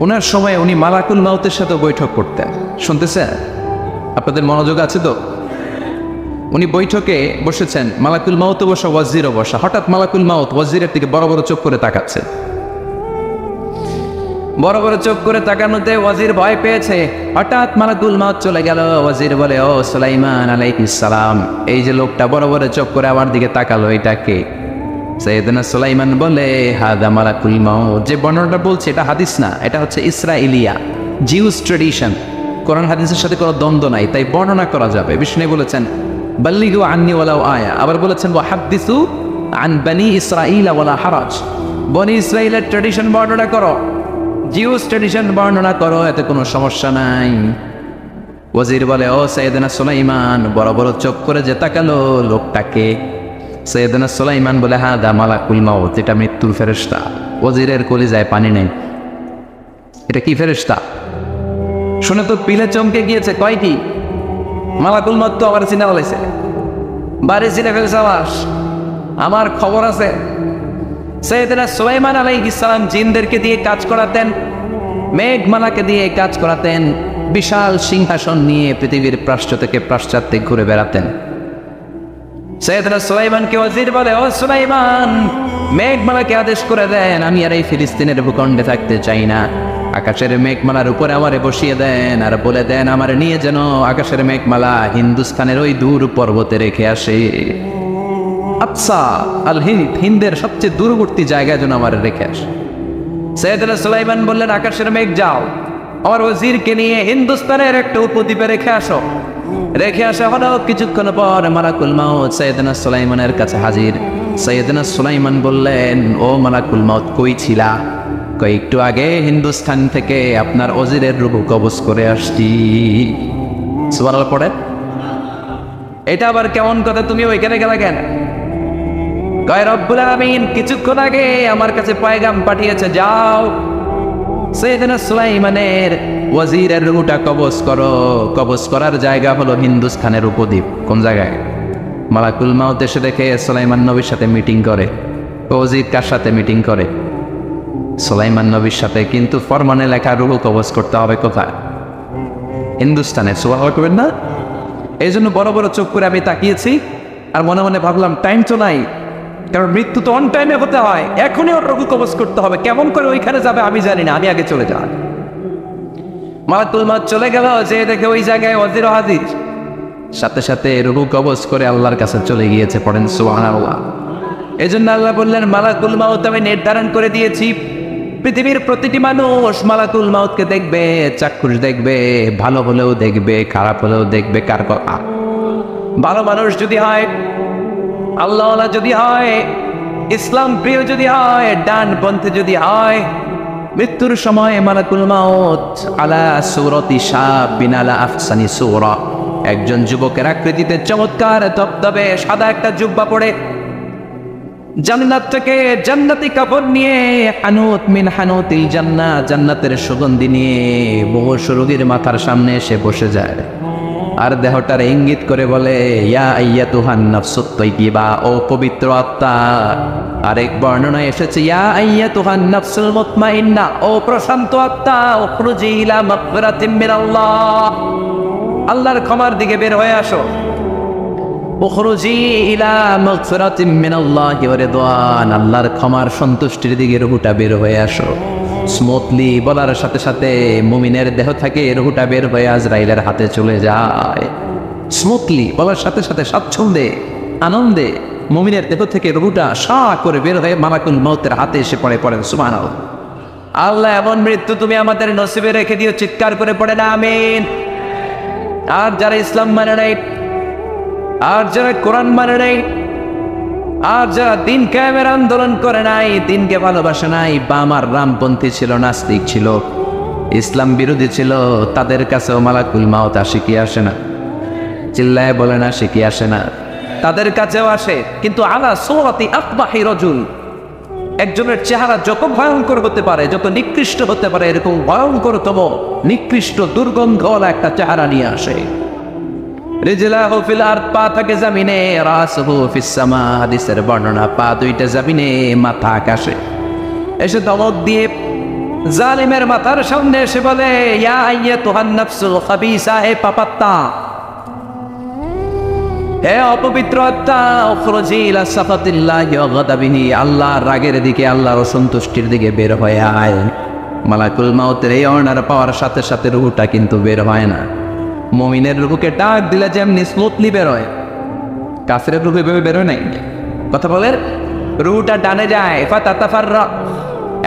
ওনার সময় উনি মালাকুল মাউতের সাথে বৈঠক করতেন। শুনতেছেন? আপনাদের মনোযোগ আছে তো? উনি বৈঠকে বসেছেন, মালাকুল মাউতও বসা, ওয়াজিরও বসা। হঠাৎ মালাকুল মাউত ওয়াজিরের দিকে বড় বড় চোখ করে তাকাচ্ছে। বড় বড় চোখ করে তাকানোতে ওয়াজির ভয় পেয়েছে। হঠাৎ মালাকুল মাউত চলে গেল। ওয়াজির বলে, ও সুলাইমান আলাইহিস সালাম, এই যে লোকটা বড় বড় চোখ করে আমার দিকে তাকালো, এটা কে? সাইয়েদনা সুলাইমান বলে, হাদা মালাকুল মাউত। যে বর্ণনাটা বলছে এটা হাদিস না, এটা হচ্ছে ইসরাইলিয়া, জিউস ট্রেডিশন। কোরআন হাদিসের সাথে কোনো দ্বন্দ্ব নাই, তাই বর্ণনা করা যাবে। বিষ্ণু বলেছেন বাল্লিগু আন্নি ওয়ালাউ আয়া। আবার বলেছেন ওয়া হাদ্দিসু আন বনি ইসরাইল ওয়ালা হারাজ, বনি ইসরাইলের ট্রেডিশন বর্ণনা করো, জিউস ট্রেডিশন বর্ণনা করো, এতে কোনো সমস্যা নাই। ওয়াজির বলে, ও সাইয়েদনা সুলাইমান, বড় বড় চোখ করে যে তাকালো লোকটাকে? সাইয়েদনা সুলাইমান বলে, হাদা মালাকুল মাউত, এটা মৃত্যুর ফেরেশতা। ওয়াজিরের কলিজায় পানি নেই। এটা কি ফেরেশতা? শুনে তো পিলে চমকে গিয়েছে। কয়টি? মালাকুল মাউত তো আমার চিনা বলেছে, বাড়ি চিনে ফেলছে আমার খবর আছে। সাইয়েদনা সুলাইমান আলাইহিস সালাম জিনদেরকে দিয়ে কাজ করাতেন, মেঘমালাকে দিয়ে কাজ করাতেন, বিশাল সিংহাসন নিয়ে পৃথিবীর প্রাচ্য থেকে পাশ্চাত্যে ঘুরে বেড়াতেন। সাইয়েদনা সুলাইমানকে ওয়াজির বলে, ও সুলাইমান, মেঘমালাকে আদেশ করে দেন আমি আর এই ফিলিস্তিনের ভূখণ্ডে থাকতে চাই না। আকাশের মেঘমালার উপরে আমারে বসিয়ে দেন, আর বলে দেন আমার নিয়ে যেন আকাশের মেঘমালা হিন্দুস্তানের ওই দূর পর্বতে রেখে আসে। আকসা আল হিন্দ, হিন্দের সবচেয়ে দূরবর্তী জায়গায় যেন আমার রেখে আসে। সাইয়েদনা সুলাইমান বললেন, আকাশের মেঘ যাও, আমার ওয়াজিরকে নিয়ে হিন্দুস্তানের একটা উপদ্বীপে রেখে আসো। রেখে আসা হলো। কিছুক্ষণ পর মালাকুল মাউত সাইয়েদনা সুলাইমানের কাছে হাজির। সাইয়েদনা সুলাইমান বললেন, ও মালাকুল মাউত, কই ছিলা? একটু আগে হিন্দুস্তান থেকে আপনার ওয়াজিরের রূহ কবজ করে আসছি। সুবহানাল্লাহ পড়ে। এটা আবার কেমন কথা, তুমি ওইখানে গেলা কেন? কয় রব্বুল আলামিন কিছুক্ষণ আগে আমার কাছে পয়গাম পাঠিয়েছে, যাও সাইয়েদনা সুলাইমানের ওয়াজিরের রূহটা কবজ করো। কবজ করার জায়গা হলো হিন্দুস্তানের উপদ্বীপ। কোন জায়গায়? মালাকুল মাউত এসে দেখে সুলাইমান নবীর সাথে মিটিং করে। ওয়াজির কার সাথে মিটিং করে? সুলাইমান নবীর সাথে। কিন্তু ফরমানে লেখা রূহ কবজ করতে হবে কোথায়? হিন্দুস্তানে। সুবহানাল্লাহ করবেন না? এই জন্য বড় বড় চোখ করে আমি তাকিয়েছি, আর মনে মনে ভাবলাম টাইম তো নাই, কারণ মৃত্যু তো অন টাইমে হতে হয়, এখনই ওর রূহ কবজ করতে হবে। কেমন করে ওইখানে যাবে আমি জানি না, আমি আগে চলে যাই। মালাকুল মাউত চলে গেল, যে দেখে ওই জায়গায় ওয়াজির হাজির। সাথে সাথে রূহ কবজ করে আল্লাহর কাছে চলে গিয়েছে। পড়েন সুবহানাল্লাহ। এই জন্য আল্লাহ বললেন, মালাকুল মাউত আমি নির্ধারণ করে দিয়েছি, পৃথিবীর প্রতিটি মানুষ মালাকুল মাউতকে দেখবে, চাক্ষুষ দেখবে, ভালো হলেও দেখবে, খারাপ হলেও দেখবে। কার কথা? ভালো মানুষ যদি হয়, আল্লাহওয়ালা যদি হয়, ইসলাম প্রিয় যদি হয়, ডানপন্থী যদি হয়, মৃত্যুর সময় মালাকুল মাউত আলা সূরাতি শাবিন আলা আহসানি সূরা, একজন যুবকের আকৃতিতে চমৎকার তবতবে সাদা একটা জুব্বা পরে জান্নাত থেকে জান্নাতি কাপড় নিয়ে হানুত মিন হানুতিল জান্নাত, জান্নাতের সুগন্ধি নিয়ে মুমূর্ষু রোগীর মাথার সামনে এসে বসে যায় আর দেহটার ইঙ্গিত করে বলে, ইয়া আইয়াতুহান নাফসুত তাইয়্যিবা, ও পবিত্র আত্মা। আরেক বর্ণনায় এসেছে, ইয়া আইয়াতুহান নাফসুল মুতমাইন্না, ও প্রশান্ত আত্মা, উখরুজি ইলা মাগফিরাতিম মিনাল্লাহ, আল্লাহর ক্ষমার দিকে বের হয়ে আসো। উখরুজি ইলা মাগফিরাতিম মিনাল্লাহি ওয়া রিদওয়ান, আল্লাহর ক্ষমার সন্তুষ্টির দিকে রুহুটা বের হয়ে আসো। স্মুথলি বলার সাথে সাথে মুমিনের দেহ থেকে রুহুটা বের হয়ে আজরাইলের হাতে চলে যায়। স্মুথলি বলার সাথে সাথে স্বাচ্ছন্দ্যে আনন্দে মুমিনের দেহ থেকে রুহুটা সা করে বের হয়ে মালাকুল মউতের হাতে এসে পড়েন সুবহানাল্লাহ। আল্লাহ, এমন মৃত্যু তুমি আমাদের নসিবে রেখে দিও, চিৎকার করে পড়ে না আমিন। আর যারা ইসলাম মানে নাই, আর যারা কোরআন মানে নাই, আর যারা দিন কায়েমের আন্দোলন করে নাই, দিনকে ভালোবাসে নাই, বাম আর রামপন্থী ছিল, নাস্তিক ছিল, ইসলাম বিরোধী ছিল, তাদের কাছেও মালাকুল মাউত আসে কি আসে না? চিল্লায় বলে না, সে কি আসে না? তাদের কাছেও আসে, কিন্তু আলা সওয়াতি আকবাহি রাজুল, একজনের চেহারা যত ভয়ঙ্কর হতে পারে, যত নিকৃষ্ট হতে পারে, এরকম ভয়ঙ্করতম নিকৃষ্ট দুর্গন্ধওয়ালা একটা চেহারা নিয়ে আসে। রিজলাহু ফিল আরদ, পা থাকে জমিনে, রাসুহু ফিস সামা, হাদিসের বর্ণনা, পা দুইটা জমিনে, মাথা আকাশে। এসে ধমক দিয়ে জালিমের মাথার সামনে এসে বলে, ইয়া আইয়াতুহান নাফসুল খাবিসা, হে পাপাত্তা, হে অপবিত্র আত্মা, উখরুজি ইলা সাখাতিল্লাহি ওয়া গাদাবিহি, আল্লাহর রাগের দিকে, আল্লাহর অসন্তুষ্টির দিকে বের হয়ে আয়। মালাকুল মাউতের এই অর্ডার পাওয়ার সাথে সাথে রুহুটা কিন্তু বের হয় না। মুমিনের রুহুকে ডাক দিলে যেমনি স্মুথলি বের হয়, কাফেরের রুহু এভাবে বের হয় নাই। কথা বলে, রুহুটা ডানে যায়, ফাতাতাফাররা,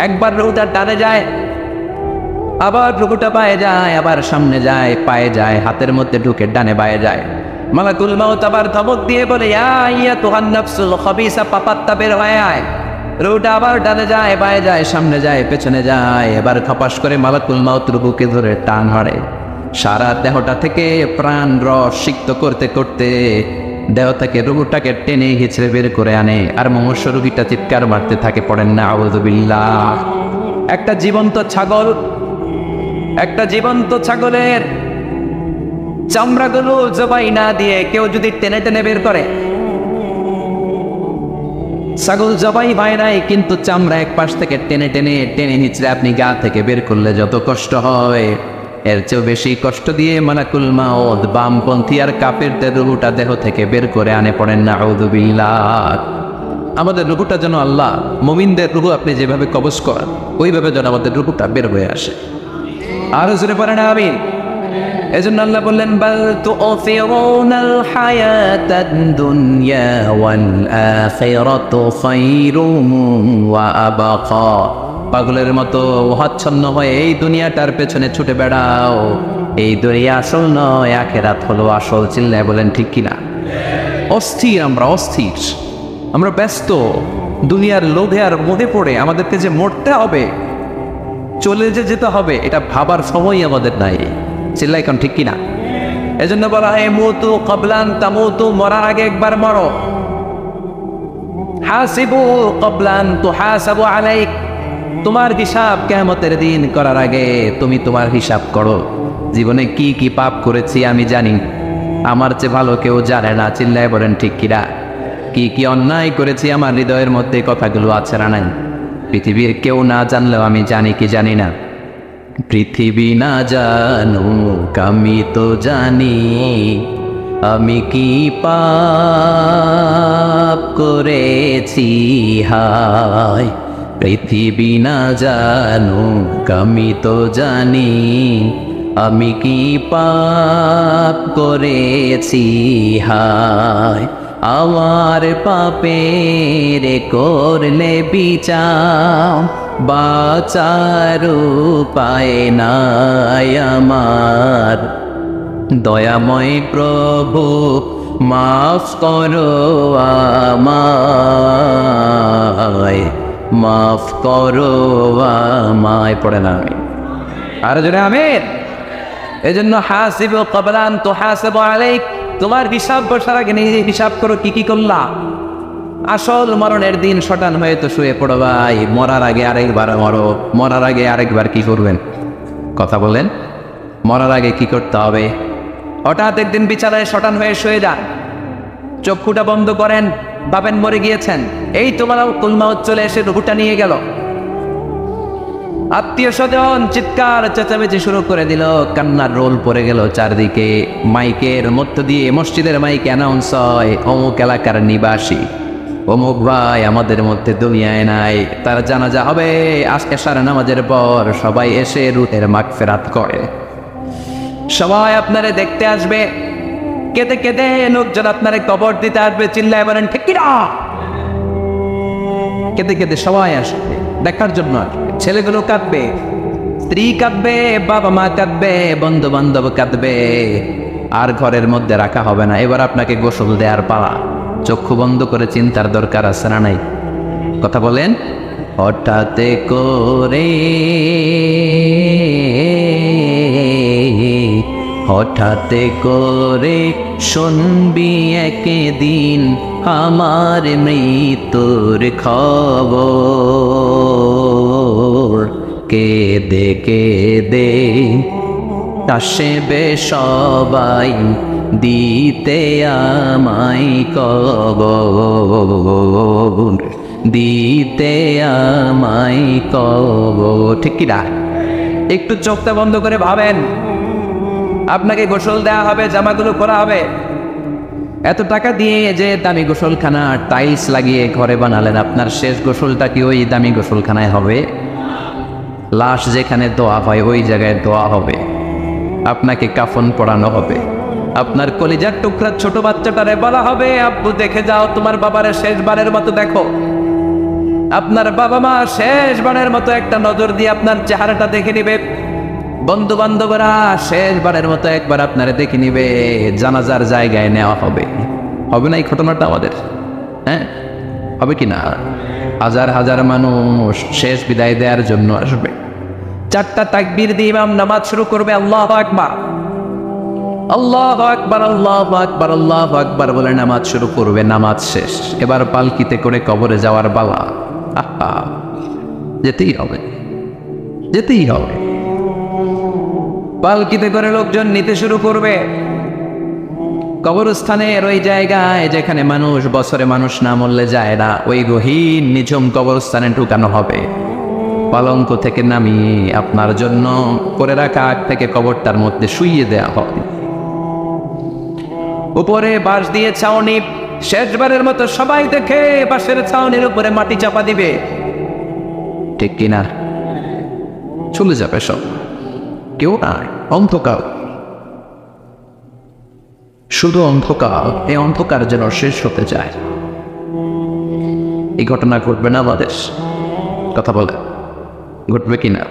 একবার রুহুটা ডানে যায়, আবার রুহুটা পায়ে যায়, আবার সামনে যায়, পায়ে যায়, হাতের মধ্যে ঢুকে ডানে বায়ে যায়। মালাকুল মাউত আবার ধমক দিয়ে বলে, ইয়া আইয়াতুহান নাফসুল খাবিসা, পাপাত্তা, বের হয়ে আয়। রুহুটা আবার ডানে যায়, বায়ে যায়, সামনে যায়, পেছনে যায়। এবার খপাস করে মালাকুল মাউত রুহুকে ধরে টান হারে, সারা দেহটা থেকে প্রাণ রস সিক্ত করতে করতে দেহ থেকে রুহুটাকে টেনে হিচড়ে বের করে আনে। আর মুমূর্ষু রোগীটা চিৎকার মারতে থাকে, পড়েন না আউযু বিল্লাহ। একটা জীবন্ত ছাগলের চামড়াগুলো জবাই না দিয়ে কেউ যদি টেনে টেনে বের করে, ছাগল জবাই হয় নাই, কিন্তু চামড়া এক পাশ থেকে টেনে টেনে টেনে হিচড়ে আপনি গা থেকে বের করলে যত কষ্ট হয়, এর চেয়েও বেশি কষ্ট দিয়ে মালাকুল মাউত বামপন্থী আর কাফেরদের রুহুটা দেহ থেকে বের করে আনে, পড়েন না আউযু বিল্লাহ। আমাদের রুহুটা যেন আল্লাহ, মুমিনদের রুহু আপনি যেভাবে কবজ করেন, ওইভাবে যেন আমাদের রুহুটা বের হয়ে আসে। আর জোরে পড়েন আমিন। এজন্য আল্লাহ বললেন, বাল তু'থিরুনাল হায়াতাদ দুনিয়া ওয়াল আখিরাতু খায়রুম ওয়া আবকা, পাগলের মতো হচ্ছন্ন হয়ে এই দুনিয়াটার পেছনে ছুটে বেড়াও, এই দুনিয়া আসল নয়, আখিরাত হলো আসল। চিল্লায় বলেন ঠিক কিনা? অস্থির, আমরা ব্যস্ত দুনিয়ার লোভে আর মোহে পড়ে, আমাদেরকে যে মরতে হবে, চলে যেতে হবে, এটা ভাবার সময় আমাদের নাই। চিল্লাই এখন ঠিক কিনা? এজন্য বলা হয়, মুতু ক্বাবলান তামুতু, মরার আগে একবার মরো। হাসিবু ক্বাবলান তুহাসাবু আলাইক, তোমার হিসাব কিয়ামতের দিন করার আগে তুমি তোমার হিসাব করো। জীবনে কি কি পাপ করেছি আমি জানি, আমার চেয়ে ভালো কেউ জানে না। চিল্লায় বলেন ঠিক কিনা? কি কি অন্যায় করেছি আমার হৃদয়ের মধ্যে কথাগুলো আছে না নাই? পৃথিবীর কেউ না জানলেও আমি জানি কি জানি না? পৃথিবী না জানুক আমি তো জানি, আমি কি পাপ করেছি হায়। পৃথিবী না জানুক আমি তো জানি, আমি কি পাপ করেছি হায়। আমার পাপের করলে বিচার, বাঁচার উপায় নাই আমার। দয়াময় প্রভু মাফ করো আমায়, মাফ করো আমায়। পড়ে না আমি আর জোরে আমিন। এজন্য হাসিবু ক্বাবলান তুহাসাবু আলাইক, তোমার হিসাব বসার আগে নিজে হিসাব করো কি কি করলা। আসল মরণের দিন শটান হয়ে তো শুয়ে পড়ো ভাই, মরার আগে আরেকবার মরো। মরার আগে আরেকবার কি করবেন কথা বলেন? মরার আগে কি করতে হবে? হঠাৎ একদিন বিছানায় শটান হয়ে শুয়ে যান, চক্ষুটা বন্ধ করেন, ভাবেন মরে গিয়েছেন, এই তোমার কুলমাউত চলে এসে রুহুটা নিয়ে গেল। আত্মীয় স্বজন চিৎকার চেঁচামেচি শুরু করে দিল, কান্নার রোল পড়ে গেল চারদিকে। মাইকের মধ্য দিয়ে, মসজিদের মাইকে অ্যানাউন্স হয়, অমুক এলাকার নিবাসী অমুক ভাই আমাদের মধ্যে দুনিয়ায় নাই, তার জানাজা হবে এশার নামাজের পর। সবাই এসে রুহের মাগফিরাত করে, সবাই আপনারে দেখতে আসবে, কেঁদে কেঁদে লোকজন আপনারে কবর দিতে আসবে। চিল্লায় বলেন ঠিক কিনা? কেঁদে কেঁদে সবাই আসবে দেখার জন্য। ছেলেগুলো কাঁদবে, স্ত্রী কাঁদবে, বাবা মা কাঁদবে, বন্ধু বান্ধব কাঁদবে, আর ঘরের মধ্যে রাখা হবে না। এবার আপনাকে গোসল দেওয়ার পালা। চক্ষু বন্ধ করে চিন্তার দরকার আছে না নাই? কথা বলেন। হঠাৎ করে, হঠাৎ করে শুনবি একদিন আমার মৃত্যুর খবর। কেঁদে কেঁদে আসবে সবাই দিতে আমায় কবর, দিতে আমায় কবর। ঠিক কি না? একটু চোখটা বন্ধ করে ভাবেন, আপনাকে গোসল দেওয়া হবে, জামাগুলো করা হবে। এত টাকা দিয়ে যে দামি গোসলখানা টাইলস লাগিয়ে ঘরে বানালেন, আপনার শেষ গোসলটা কি ওই দামি গোসলখানায় হবে? লাশ যেখানে দোয়া হয় ওই জায়গায় দোয়া হবে, আপনাকে কাফন পরানো হবে। আপনার কলিজার টুকরা ছোট বাচ্চাটারে বলা হবে, আব্বু দেখে যাও তোমার বাবারে শেষবারের মতো দেখো। আপনার বাবা মা শেষবারের মতো একটা নজর দিয়ে আপনার চেহারাটা দেখে নিবে। বন্ধু বান্ধবরা শেষবারের মতো একবার আপনারে দেখে নিবে। জানাজার জায়গায় নেওয়া হবে। হবে না এই ঘটনাটা আমাদের? হ্যাঁ, হবে কি না? হাজার হাজার মানুষ শেষ বিদায় দেওয়ার জন্য আসবে। চারটা তাকবীর দিয়ে ইমাম নামাজ শুরু করবে। আল্লাহু আকবার, আল্লাহু আকবার, আল্লাহু আকবার, আল্লাহু আকবার বলে নামাজ শুরু করবে। নামাজ শেষ, এবার পালকিতে করে কবরে যাওয়ার পালা। আহা, যেতেই হবে, যেতেই হবে। পালকিতে করে লোকজন নিতে শুরু করবে। কবরস্থানের ওই জায়গায় যেখানে মানুষ বছরে মানুষ না মরলে যায় না, ওই গহীন নিঝুম কবরস্থানে ঢুকানো হবে। পালঙ্ক থেকে নামিয়ে আপনার জন্য করে রাখা আগ থেকে কবরটার মধ্যে শুইয়ে দেয়া হবে। উপরে বাঁশ দিয়ে ছাউনি, শেষবারের মতো সবাই দেখে বাঁশের ছাউনির উপরে মাটি চাপা দিবে। ঠিক কিনা? চলে যাবে সব, কেউ নাই, অন্ধকার, শুধু অন্ধকার। এই অন্ধকার যেন শেষ হতে যায়। এই ঘটনা ঘটবে না আমাদের? কথা বলে ঘটবে কিনা?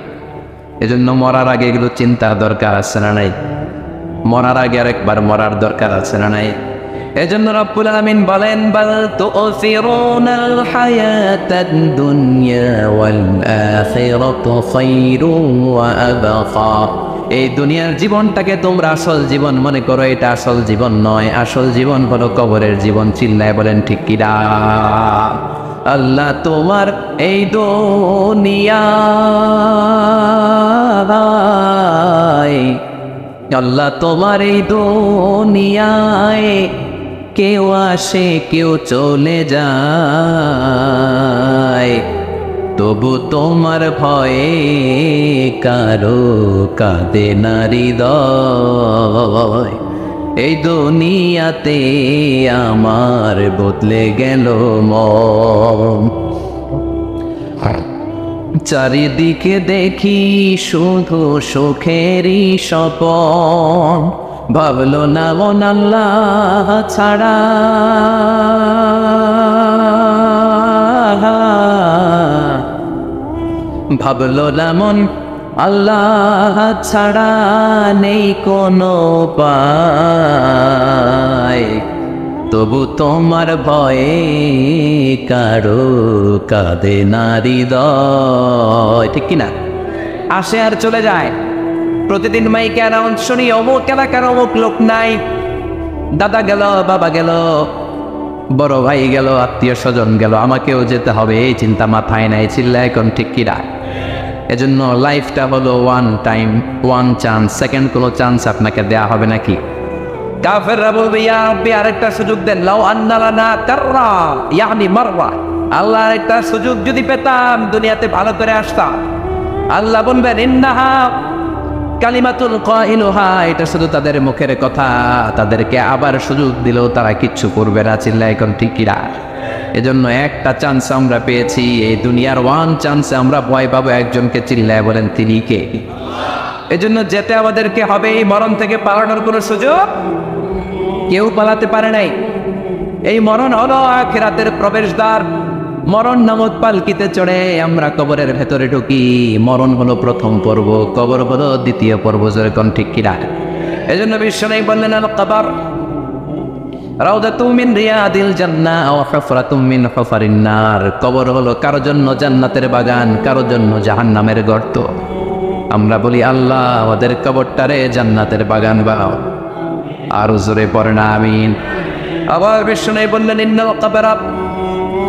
এজন্য মরার আগে এগুলো চিন্তার দরকার আছে না নাই? মরার আগে আরেকবার মরার দরকার আছে না নাই? এজন্য রব্বুল আলামিন বলেন, বাল তুসিরুনাল হায়াতাদ দুনিয়া ওয়াল আখিরাতু খায়রুন ওয়া আবকা। এই দুনিয়ার জীবনটাকে তোমরা আসল জীবন মনে করো, এটা আসল জীবন নয়। আসল জীবন হলো কবরের জীবন। চিল্লায় বলেন ঠিক কি না? আল্লাহ তোমার এই দুনিয়ায়, আল্লাহ তোমার এই দুনিয়ায় কেউ আসে কেউ চলে যায়, তবু তোমার ভয়ে কারো কাঁদে না হৃদয়। এই দুনিয়াতে আমার বদলে গেল মন। চারিদিকে দেখি শুধু সুখেরই স্বপন, ভাবলো না মন আল্লাহ ছাড়া, ভাবলো না মন আল্লাহ ছাড়া নেই কোনো উপায়, তবু তোমার ভয়ে কারো কাঁদে না হৃদয়। ঠিক কিনা? আসে আর চলে যায়। প্রতিদিন মাইকে অ্যানাউন্স শুনি, অমুক এলাকার অমুক লোক নাই, দাদা গেল, বাবা গেল, বড় ভাই গেল, আত্মীয় স্বজন গেল, আমাকেও যেতে হবে, এই চিন্তা মাথায় নাই, চিল্লা এখন ঠিক কিরা। এজন্য লাইফটা হলো one time, one chance, second কোনো চান্স আপনাকে দেয়া হবে নাকি? কাফেররা বলবে ইয়া রাব্বি আরেকটা সুযোগ দেন, লাউ আন্না লানা কাররা ইয়ানি মাররা, আল্লাহ আরেকটা সুযোগ যদি পেতাম দুনিয়াতে ভালো করে আসতাম। আল্লাহ বলবেন ইন্নাহা কালিমাতুল কাইলুহা, এটা শুধু তাদের মুখের কথা, তাদেরকে আবার সুযোগ দিলেও তারা কিচ্ছু করবে না, চিল্লা এখন ঠিক কিরা। এজন্য একটা চান্স আমরা পেয়েছি, এই দুনিয়ার ওয়ান চান্সে আমরা ভয় পাবো একজনকে, চিল্লায় বলেন তিনি কে? এজন্য যেতে আমাদেরকে হবে, এই মরণ থেকে পালানোর কোনো সুযোগ কেউ পালাতে পারে নাই। এই মরণ হলো আখিরাতের প্রবেশদ্বার। মরণ নামক পালকিতে চড়ে আমরা কবরের ভেতরে ঢুকি। মরণ হলো প্রথম পর্ব, কবর হলো দ্বিতীয় পর্ব, যেরকম ঠিক কিনা। এজন্য বিশ্বনবী বললেন আল কবর রাউদাতুম মিন রিয়াদিল জান্নাহ ওয়া হুফরাতুম মিন হুফারিন নার। কবর হলো কারো জন্য জান্নাতের বাগান, কারো জন্য জাহান্নামের গর্ত। আমরা বলি আল্লাহ আমাদের কবরটারে জান্নাতের বাগান বানাও, আর জোরে পড়েন আমিন। আবার বিশ্বনবী বললেন ইন্নাল কবরা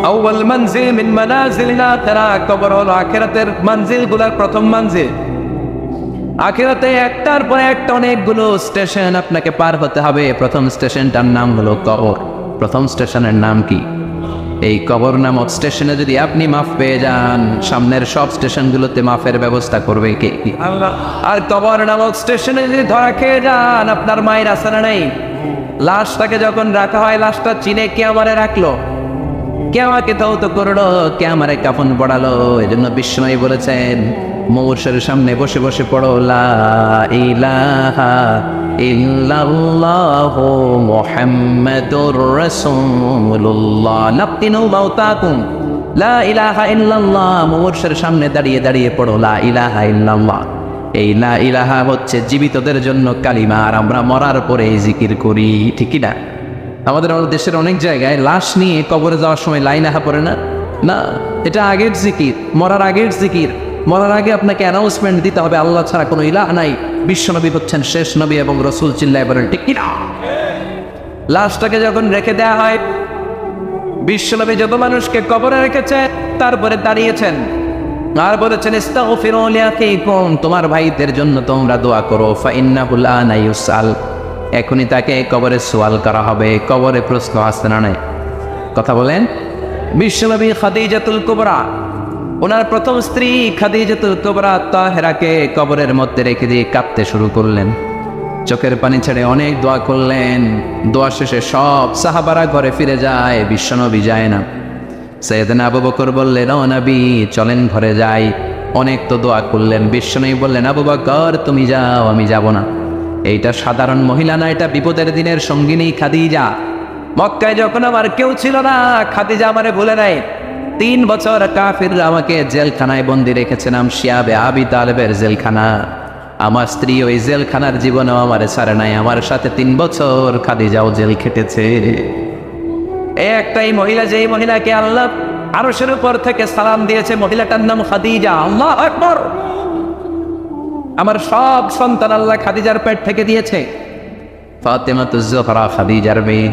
আউয়াল মানজিল মিন মানাজিলিল আখিরাহ। কবর হলো আখিরাতের মঞ্জিলগুলোর প্রথম মঞ্জিল। আখিরাতে একটার পর একটা অনেকগুলো স্টেশন আপনাকে পার হতে হবে। প্রথম স্টেশনটার নাম হলো কবর। প্রথম স্টেশনের নাম কি? এই কবর নামক স্টেশনে যদি আপনি মাফ পেয়ে যান, সামনের সব স্টেশনগুলোতে মাফের ব্যবস্থা করবে কে? আল্লাহ। আর কবর নামক স্টেশনে যদি ধরা খেয়ে যান, আপনার মায়ের আসানা নেই। লাশটাকে যখন রাখা হয়, লাশটা চিনে কে আমারে রাখলো, কে আমাকে ধৌত করলো, কে আমারে কাফন পড়ালো। এজন্য বিশ্বনবী বলেছেন মৌরশের সামনে বসে বসে পড়ো লা ইলাহা ইল্লাল্লাহু মুহাম্মাদুর রাসূলুল্লাহ লাকিনু মাউতাকুম। লা ইলাহা ইল্লাল্লাহ, মৌরশের সামনে দাঁড়িয়ে দাঁড়িয়ে পড়ো লা ইলাহা ইল্লাল্লাহ। এই লা ইলাহা হচ্ছে জীবিতদের জন্য কালিমা, আর আমরা মরার পরে এই জিকির করি, ঠিক না? আমাদের দেশের অনেক জায়গায় লাশ নিয়ে কবরে যাওয়ার সময় লা ইলাহা পড়ে না। না, এটা আগের জিকির, মরার আগের জিকির। মরার আগে আপনাকে অ্যানাউন্সমেন্ট দিতে হবে আল্লাহ ছাড়া কোনো ইলাহ নাই, বিশ্বনবী হচ্ছেন শেষ নবী এবং রসুল, চিল্লায় বলেন ঠিক কিনা। লাশটাকে যখন রেখে দেওয়া হয়, বিশ্বনবী যত মানুষকে কবরে রেখেছে তারপরে দাঁড়িয়েছেন আর বলেছেন ইস্তাগফিরু লিআখিকুম, তোমার ভাইদের জন্য তোমরা দোয়া করো, ফাইন্নাহু আনা ইউসাল, এখনই তাকে কবরে সোয়াল করা হবে। কবরে প্রশ্ন আসছে না নাই? কথা বলেন। বিশ্বনবী খাদিজাতুল কুবরা, ওনার প্রথম স্ত্রী খাদিজাতুল কুবরা তাহেরাকে কবরের মধ্যে রেখে দিয়ে কাঁদতে শুরু করলেন, চোখের পানি ছেড়ে অনেক দোয়া করলেন। দোয়া শেষে সব সাহাবারা ঘরে ফিরে যায়, বিশ্বনবী যায় না। সাইয়েদনা আবু বকর বললেন ও নবী চলেন ঘরে যাই, অনেক তো দোয়া করলেন। বিশ্বনবী বললেন আবু বকর তুমি যাও, আমি যাব না। এইটা সাধারণ মহিলা না, এটা বিপদের দিনের সঙ্গিনী খাদিজা। মক্কায় যখন আমার কেউ ছিল না, খাদিজা আমারে বলে নাই। 3 বছর কাফিররা আমাকে জেলখানায় বন্দি রেখেছিলাম, শিয়াবে আবি তালেবের জেলখানা। আমার স্ত্রী ওই জেলখানার জীবনেও আমার ছাড়ে নাই, আমার সাথে 3 বছর খাদিজাও জেল খেটেছে। এই একটাই মহিলা, যেই মহিলাকে আল্লাহ আরশের উপর থেকে সালাম দিয়েছে, মহিলাটার নাম খাদিজা। আল্লাহু আকবার। আমার সব সন্তান আল্লাহ খাদিজার পেট থেকে দিয়েছে। ফাতেমাতুজ জোহরা খাদিজার মেয়ে,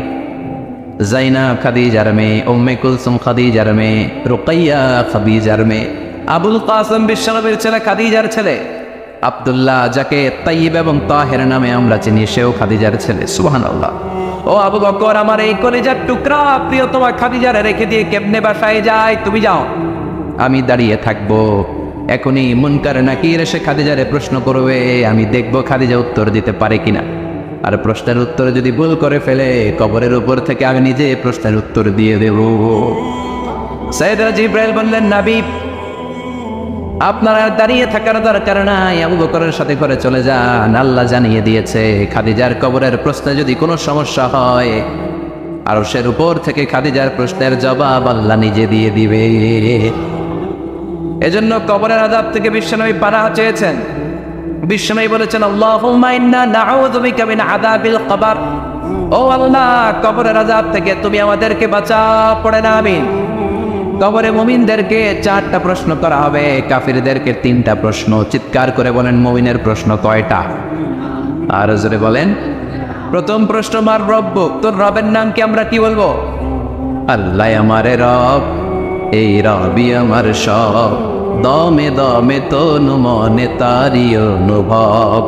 জাইনাব খাদিজার মেয়ে, উম্মে কুলসুম খাদিজার মেয়ে, রুকাইয়া খাদিজার মেয়ে, আবুল কাসেম বিশ্বনবীর ছেলে খাদিজার ছেলে, আব্দুল্লাহ যাকে তাইয়্যিব এবং তাহের নামে আমরা চিনি, সেও খাদিজার ছেলে। সুবহানাল্লাহ। ও আবু বকর, আমার এই কলিজার টুকরা প্রিয়তমা খাদিজারে রেখে দিয়ে কেমনে বাসায় যায়? তুমি যাও, আমি দাঁড়িয়ে থাকবো। এখনই মুনকার নাকির এসে খাদিজারে প্রশ্ন করবে, আমি দেখবো খাদিজা উত্তর দিতে পারে কিনা। আর প্রশ্নের উত্তরে যদি ভুল করে ফেলে, কবরের উপর থেকে আমি নিজে প্রশ্নের উত্তর দিয়ে দেব। সাইয়েদনা জিবরাইল বললেন নবী আপনারা দাঁড়িয়ে থাকার দরকার নাই, আবু বকরের সাথে করে চলে যান। আল্লাহ জানিয়ে দিয়েছে খাদিজার কবরের প্রশ্নে যদি কোনো সমস্যা হয়, আরশের উপর থেকে খাদিজার প্রশ্নের জবাব আল্লাহ নিজে দিয়ে দিবে। এজন্য কবরের আযাব থেকে বিশ্বনবী পানাহ চেয়েছেন। বিশ্বনবী বলেছেন আল্লাহুম্মা ইন্না নাউযু বিকা মিন আযাবিল কবর। ও আল্লাহ, কবরের আযাব থেকে তুমি আমাদেরকে বাঁচাও, পড়েন আমিন। কবরে মুমিনদেরকে 4টা প্রশ্ন করা হবে, কাফিরদেরকে 3টা প্রশ্ন। চিৎকার করে বলেন মুমিনের প্রশ্ন কয়টা? আর জোরে বলেন। প্রথম প্রশ্ন মার রব্বুক, তোর রবের নাম কি? আমরা কি বলবো? আল্লাহ আমারে রব, এই রবি আমার সব, দমে দমে তনু মনে তারি অনুভব।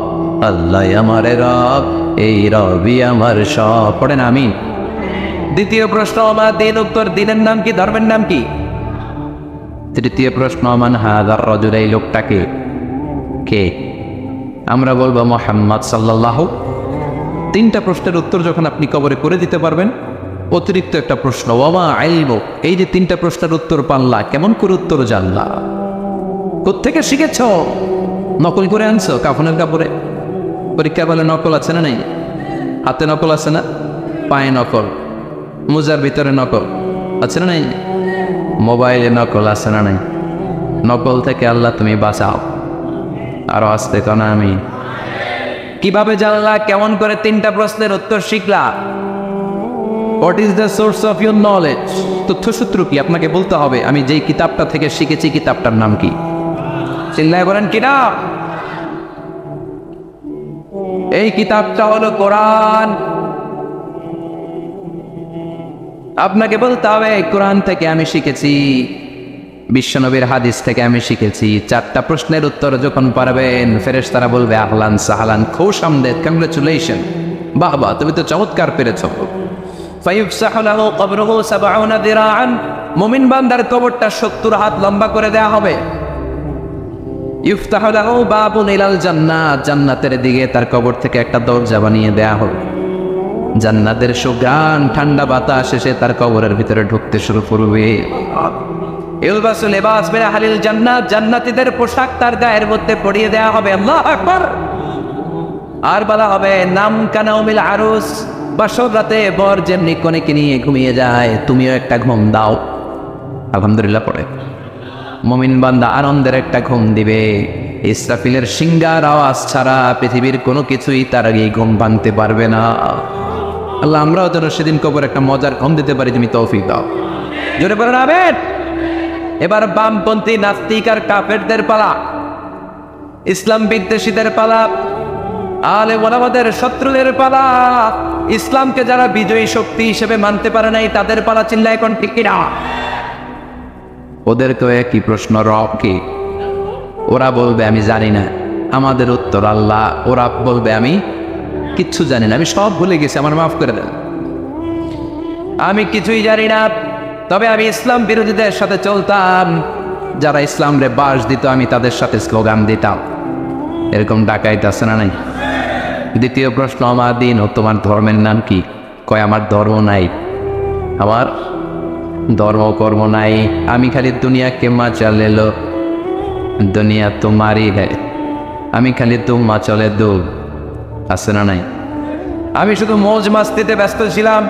আল্লাহ আমারে রব, এই রবি আমার সব। পড়েন আমিন। দ্বিতীয় প্রশ্ন, আমার দিন উত্তর, দিনের নাম কি, ধর্মের নাম কি? তৃতীয় প্রশ্ন, মান হাযার রাজুল, এই লোকটাকে কে? আমরা বলবো মুহাম্মদ সাল্লাল্লাহু। তিনটা প্রশ্নের উত্তর যখন আপনি কবরে করে দিতে পারবেন, অতিরিক্ত একটা প্রশ্ন, ওয়ামা ইলমু, এই যে তিনটা প্রশ্নের উত্তর পাল্লা, কেমন করে উত্তর জানলা? কোত্থেকে শিখেছ? নকল করে আনছো কাফনের কাপড়ে? পরীক্ষা বলে নকল আছে না নেই? হাতে নকল আছে না? পায়ে নকল, মোজার ভিতরে নকল আছে না নেই? মোবাইলে নকল আছে না নাই? নকল থেকে আল্লাহ তুমি বাঁচাও। আরো আসতে কেন আমি? কিভাবে জানলা? কেমন করে তিনটা প্রশ্নের উত্তর শিখলা? What is the source of your knowledge? তথ্যসূত্র কি? আপনাকে বলতে হবে আমি যেই কিতাবটা থেকে শিখেছি কিতাবটার নাম কি। চিল্লায় বলেন কিনা? এই কিতাবটা হলো কোরআন। আপনাকে বলতে হবে কোরআন থেকে আমি শিখেছি, বিশ্বনবীর হাদিস থেকে আমি শিখেছি। চারটা প্রশ্নের উত্তর যখন পারবেন, ফেরেশতারা বলবে আহলান সাহলান, খুশ আমদেদ, কংগ্রেচুলেশন, বাহ বাহ, তুমি তো চমৎকার পেরেছো। ফায়ুফসাহু লাহু কবরুহু ৭০ দিরাআন, মুমিন বান্দার কবরটা ৭০ হাত লম্বা করে দেয়া হবে। ইফতাহু লাহু বাবুন ইলাল জান্নাত, জান্নাতের দিকে তার কবর থেকে একটা দরজা বানিয়ে দেয়া হবে। জান্নাতের সুঘ্রাণ ঠান্ডা বাতাস এসে তার কবরের ভিতরে ঢুকতে শুরু করবে। ইলবাসু লিবাস মিন আহলিল জান্নাত, জান্নাতীদের পোশাক তার গায়ের মধ্যে পরিয়ে দেয়া হবে। আল্লাহু আকবার। আর বলা হবে নাম কানাউমিল আরুস, বাসর রাতে বর যেমনি কনেকে নিয়ে ঘুমিয়ে যায়, তুমিও একটা ঘুম দাও। আলহামদুলিল্লাহ পড়ে মুমিন বান্দা আনন্দের একটা ঘুম দিবে। ইসরাফিলের সিংগার আওয়াজ ছাড়া পৃথিবীর কোনো কিছুই তার আগে ঘুম ভাঙতে পারবে না। আল্লাহ আমরাও যেন সেদিন কবর একটা মজার ঘুম দিতে পারি, তুমি তৌফিক দাও। জোরে বলেন আমিন। এবার বামপন্থী নাস্তিক আর কাফেরদের পালা, ইসলাম বিদ্বেষীদের পালা, আলে ওলামাদের শত্রুদের পালা, ইসলামকে যারা বিজয়ী শক্তি হিসেবে মানতে পারে নাই তাদের পালা। চিল্লা এখন ঠিক কিনা? ওদেরকেও একই প্রশ্ন, রব কি? ওরা বলবে আমি জানি না। আমাদের উত্তর আল্লাহ। ওরা বলবে আমি কিচ্ছু জানি না, আমি সব ভুলে গেছি, আমার মাফ করে দেন, আমি কিছুই জানি না। তবে আমি ইসলাম বিরোধীদের সাথে চলতাম, যারা ইসলাম রে বাস দিত আমি তাদের সাথে স্লোগান দিতাম। এরকম ডাকাইত আছে না নাই? দ্বিতীয় প্রশ্ন, আমার দিন ও তোমার ধর্মের নাম কি? কয় আমার ধর্ম নাই, আমার ধর্ম কর্ম নাই, আমি খালি দুনিয়াকে মাচালে লো, দুনিয়া তোমারই है, আমি খালি তোমা চলে দো, আছে না নাই? আমি শুধু মৌজ মাস্তিতে ব্যস্ত ছিলাম,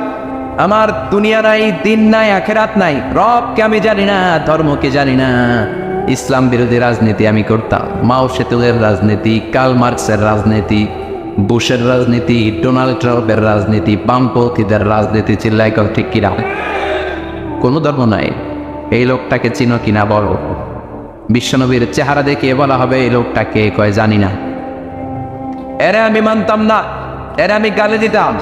আমার দুনিয়া নাই, দিন নাই, আখেরাত নাই, রবকে আমি জানি না, ধর্মকে জানি না। ইসলাম বিরোধী রাজনীতি আমি করতাম, মাও সেতুলের রাজনীতি, কার্ল মার্কসের রাজনীতি, বুশের রাজনীতি, ডোনাল্ড ট্রাম্পের রাজনীতি, বামপন্থীদের রাজনীতি। চিল্লাই কর ঠিক কিনা? কোনো ধর্ম নাই। এই লোকটাকে চিনো কিনা বলো? বিশ্বনবীর চেহারা দেখে বলা হবে এই লোকটাকে, কয় জানি না। এরা আমি মানতাম না, এরা আমি গালি দিতাম।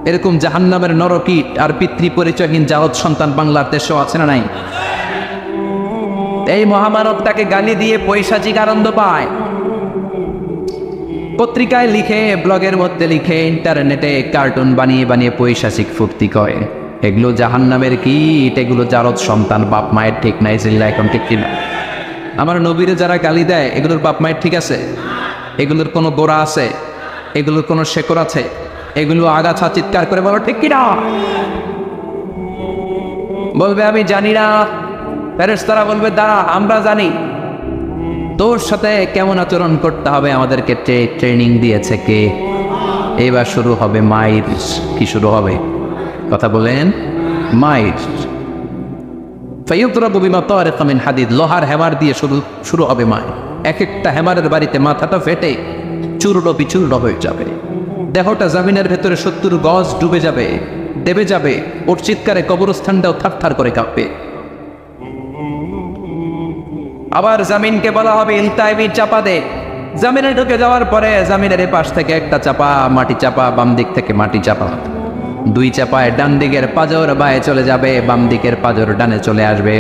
এরকম জাহান্নামের নরকীট আর পিতৃ পরিচয়হীন জাহদ সন্তান বাংলার দেশেও আছে না নাই? এই মহামানবটাকে গালি দিয়ে পৈশাচিক আনন্দ পায়। পত্রিকায় লিখে, ব্লগের মধ্যে লিখে, ইন্টারনেটে কার্টুন বানিয়ে বানিয়ে পৈশাচিক ফুর্তি করে। এগুলো জাহান্নামের কীট, এগুলো জারদ সন্তান, বাপ মায়ের ঠিক নাই। চিল্লা এখন ঠিক কিনা? আমার নবীরে যারা গালি দেয় এগুলোর বাপ মায়ের ঠিক আছে? এগুলোর কোনো গোড়া আছে? এগুলোর কোনো শেকড় আছে? এগুলো আগাছা চিৎকার করে বলো ঠিক কিনা? বলবে আমি জানি না। ফেরেশতারা বলবে দাঁড়া, আমরা জানি। তোর সাথে কেমন আচরণ করতে হবে আমাদেরকে ট্রেনিং দিয়েছে কে? এবার শুরু হবে মাইর। কি শুরু হবে? কথা বলেন। মাইর। ফায়ুদরাবু বিমা তারিকা মিন হাদিদ, লোহার হ্যামার দিয়ে শুরু হবে মাইর। এক একটা হ্যামারের বাড়িতে মাথাটা ফেটে চূর্ণ বিচূর্ণ হয়ে যাবে, দেহটা জামিনের ভেতরে ৭০ গজ ডুবে যাবে, দেবে যাবে। ওর চিৎকারে কবরস্থানটাও থারথার করে কাঁপবে। আবার জামিনকে বলা হবে ইলতাইবি, চাপা দে। জামিনে ঢুকে যাওয়ার পরে জামিনের পাশ থেকে একটা চাপা, মাটি চাপা, বাম দিক থেকে মাটি চাপা। দুই চাপায় ডান দিকের পাজর বায়ে চলে যাবে, বাম দিকের পাজর ডানে চলে আসবে।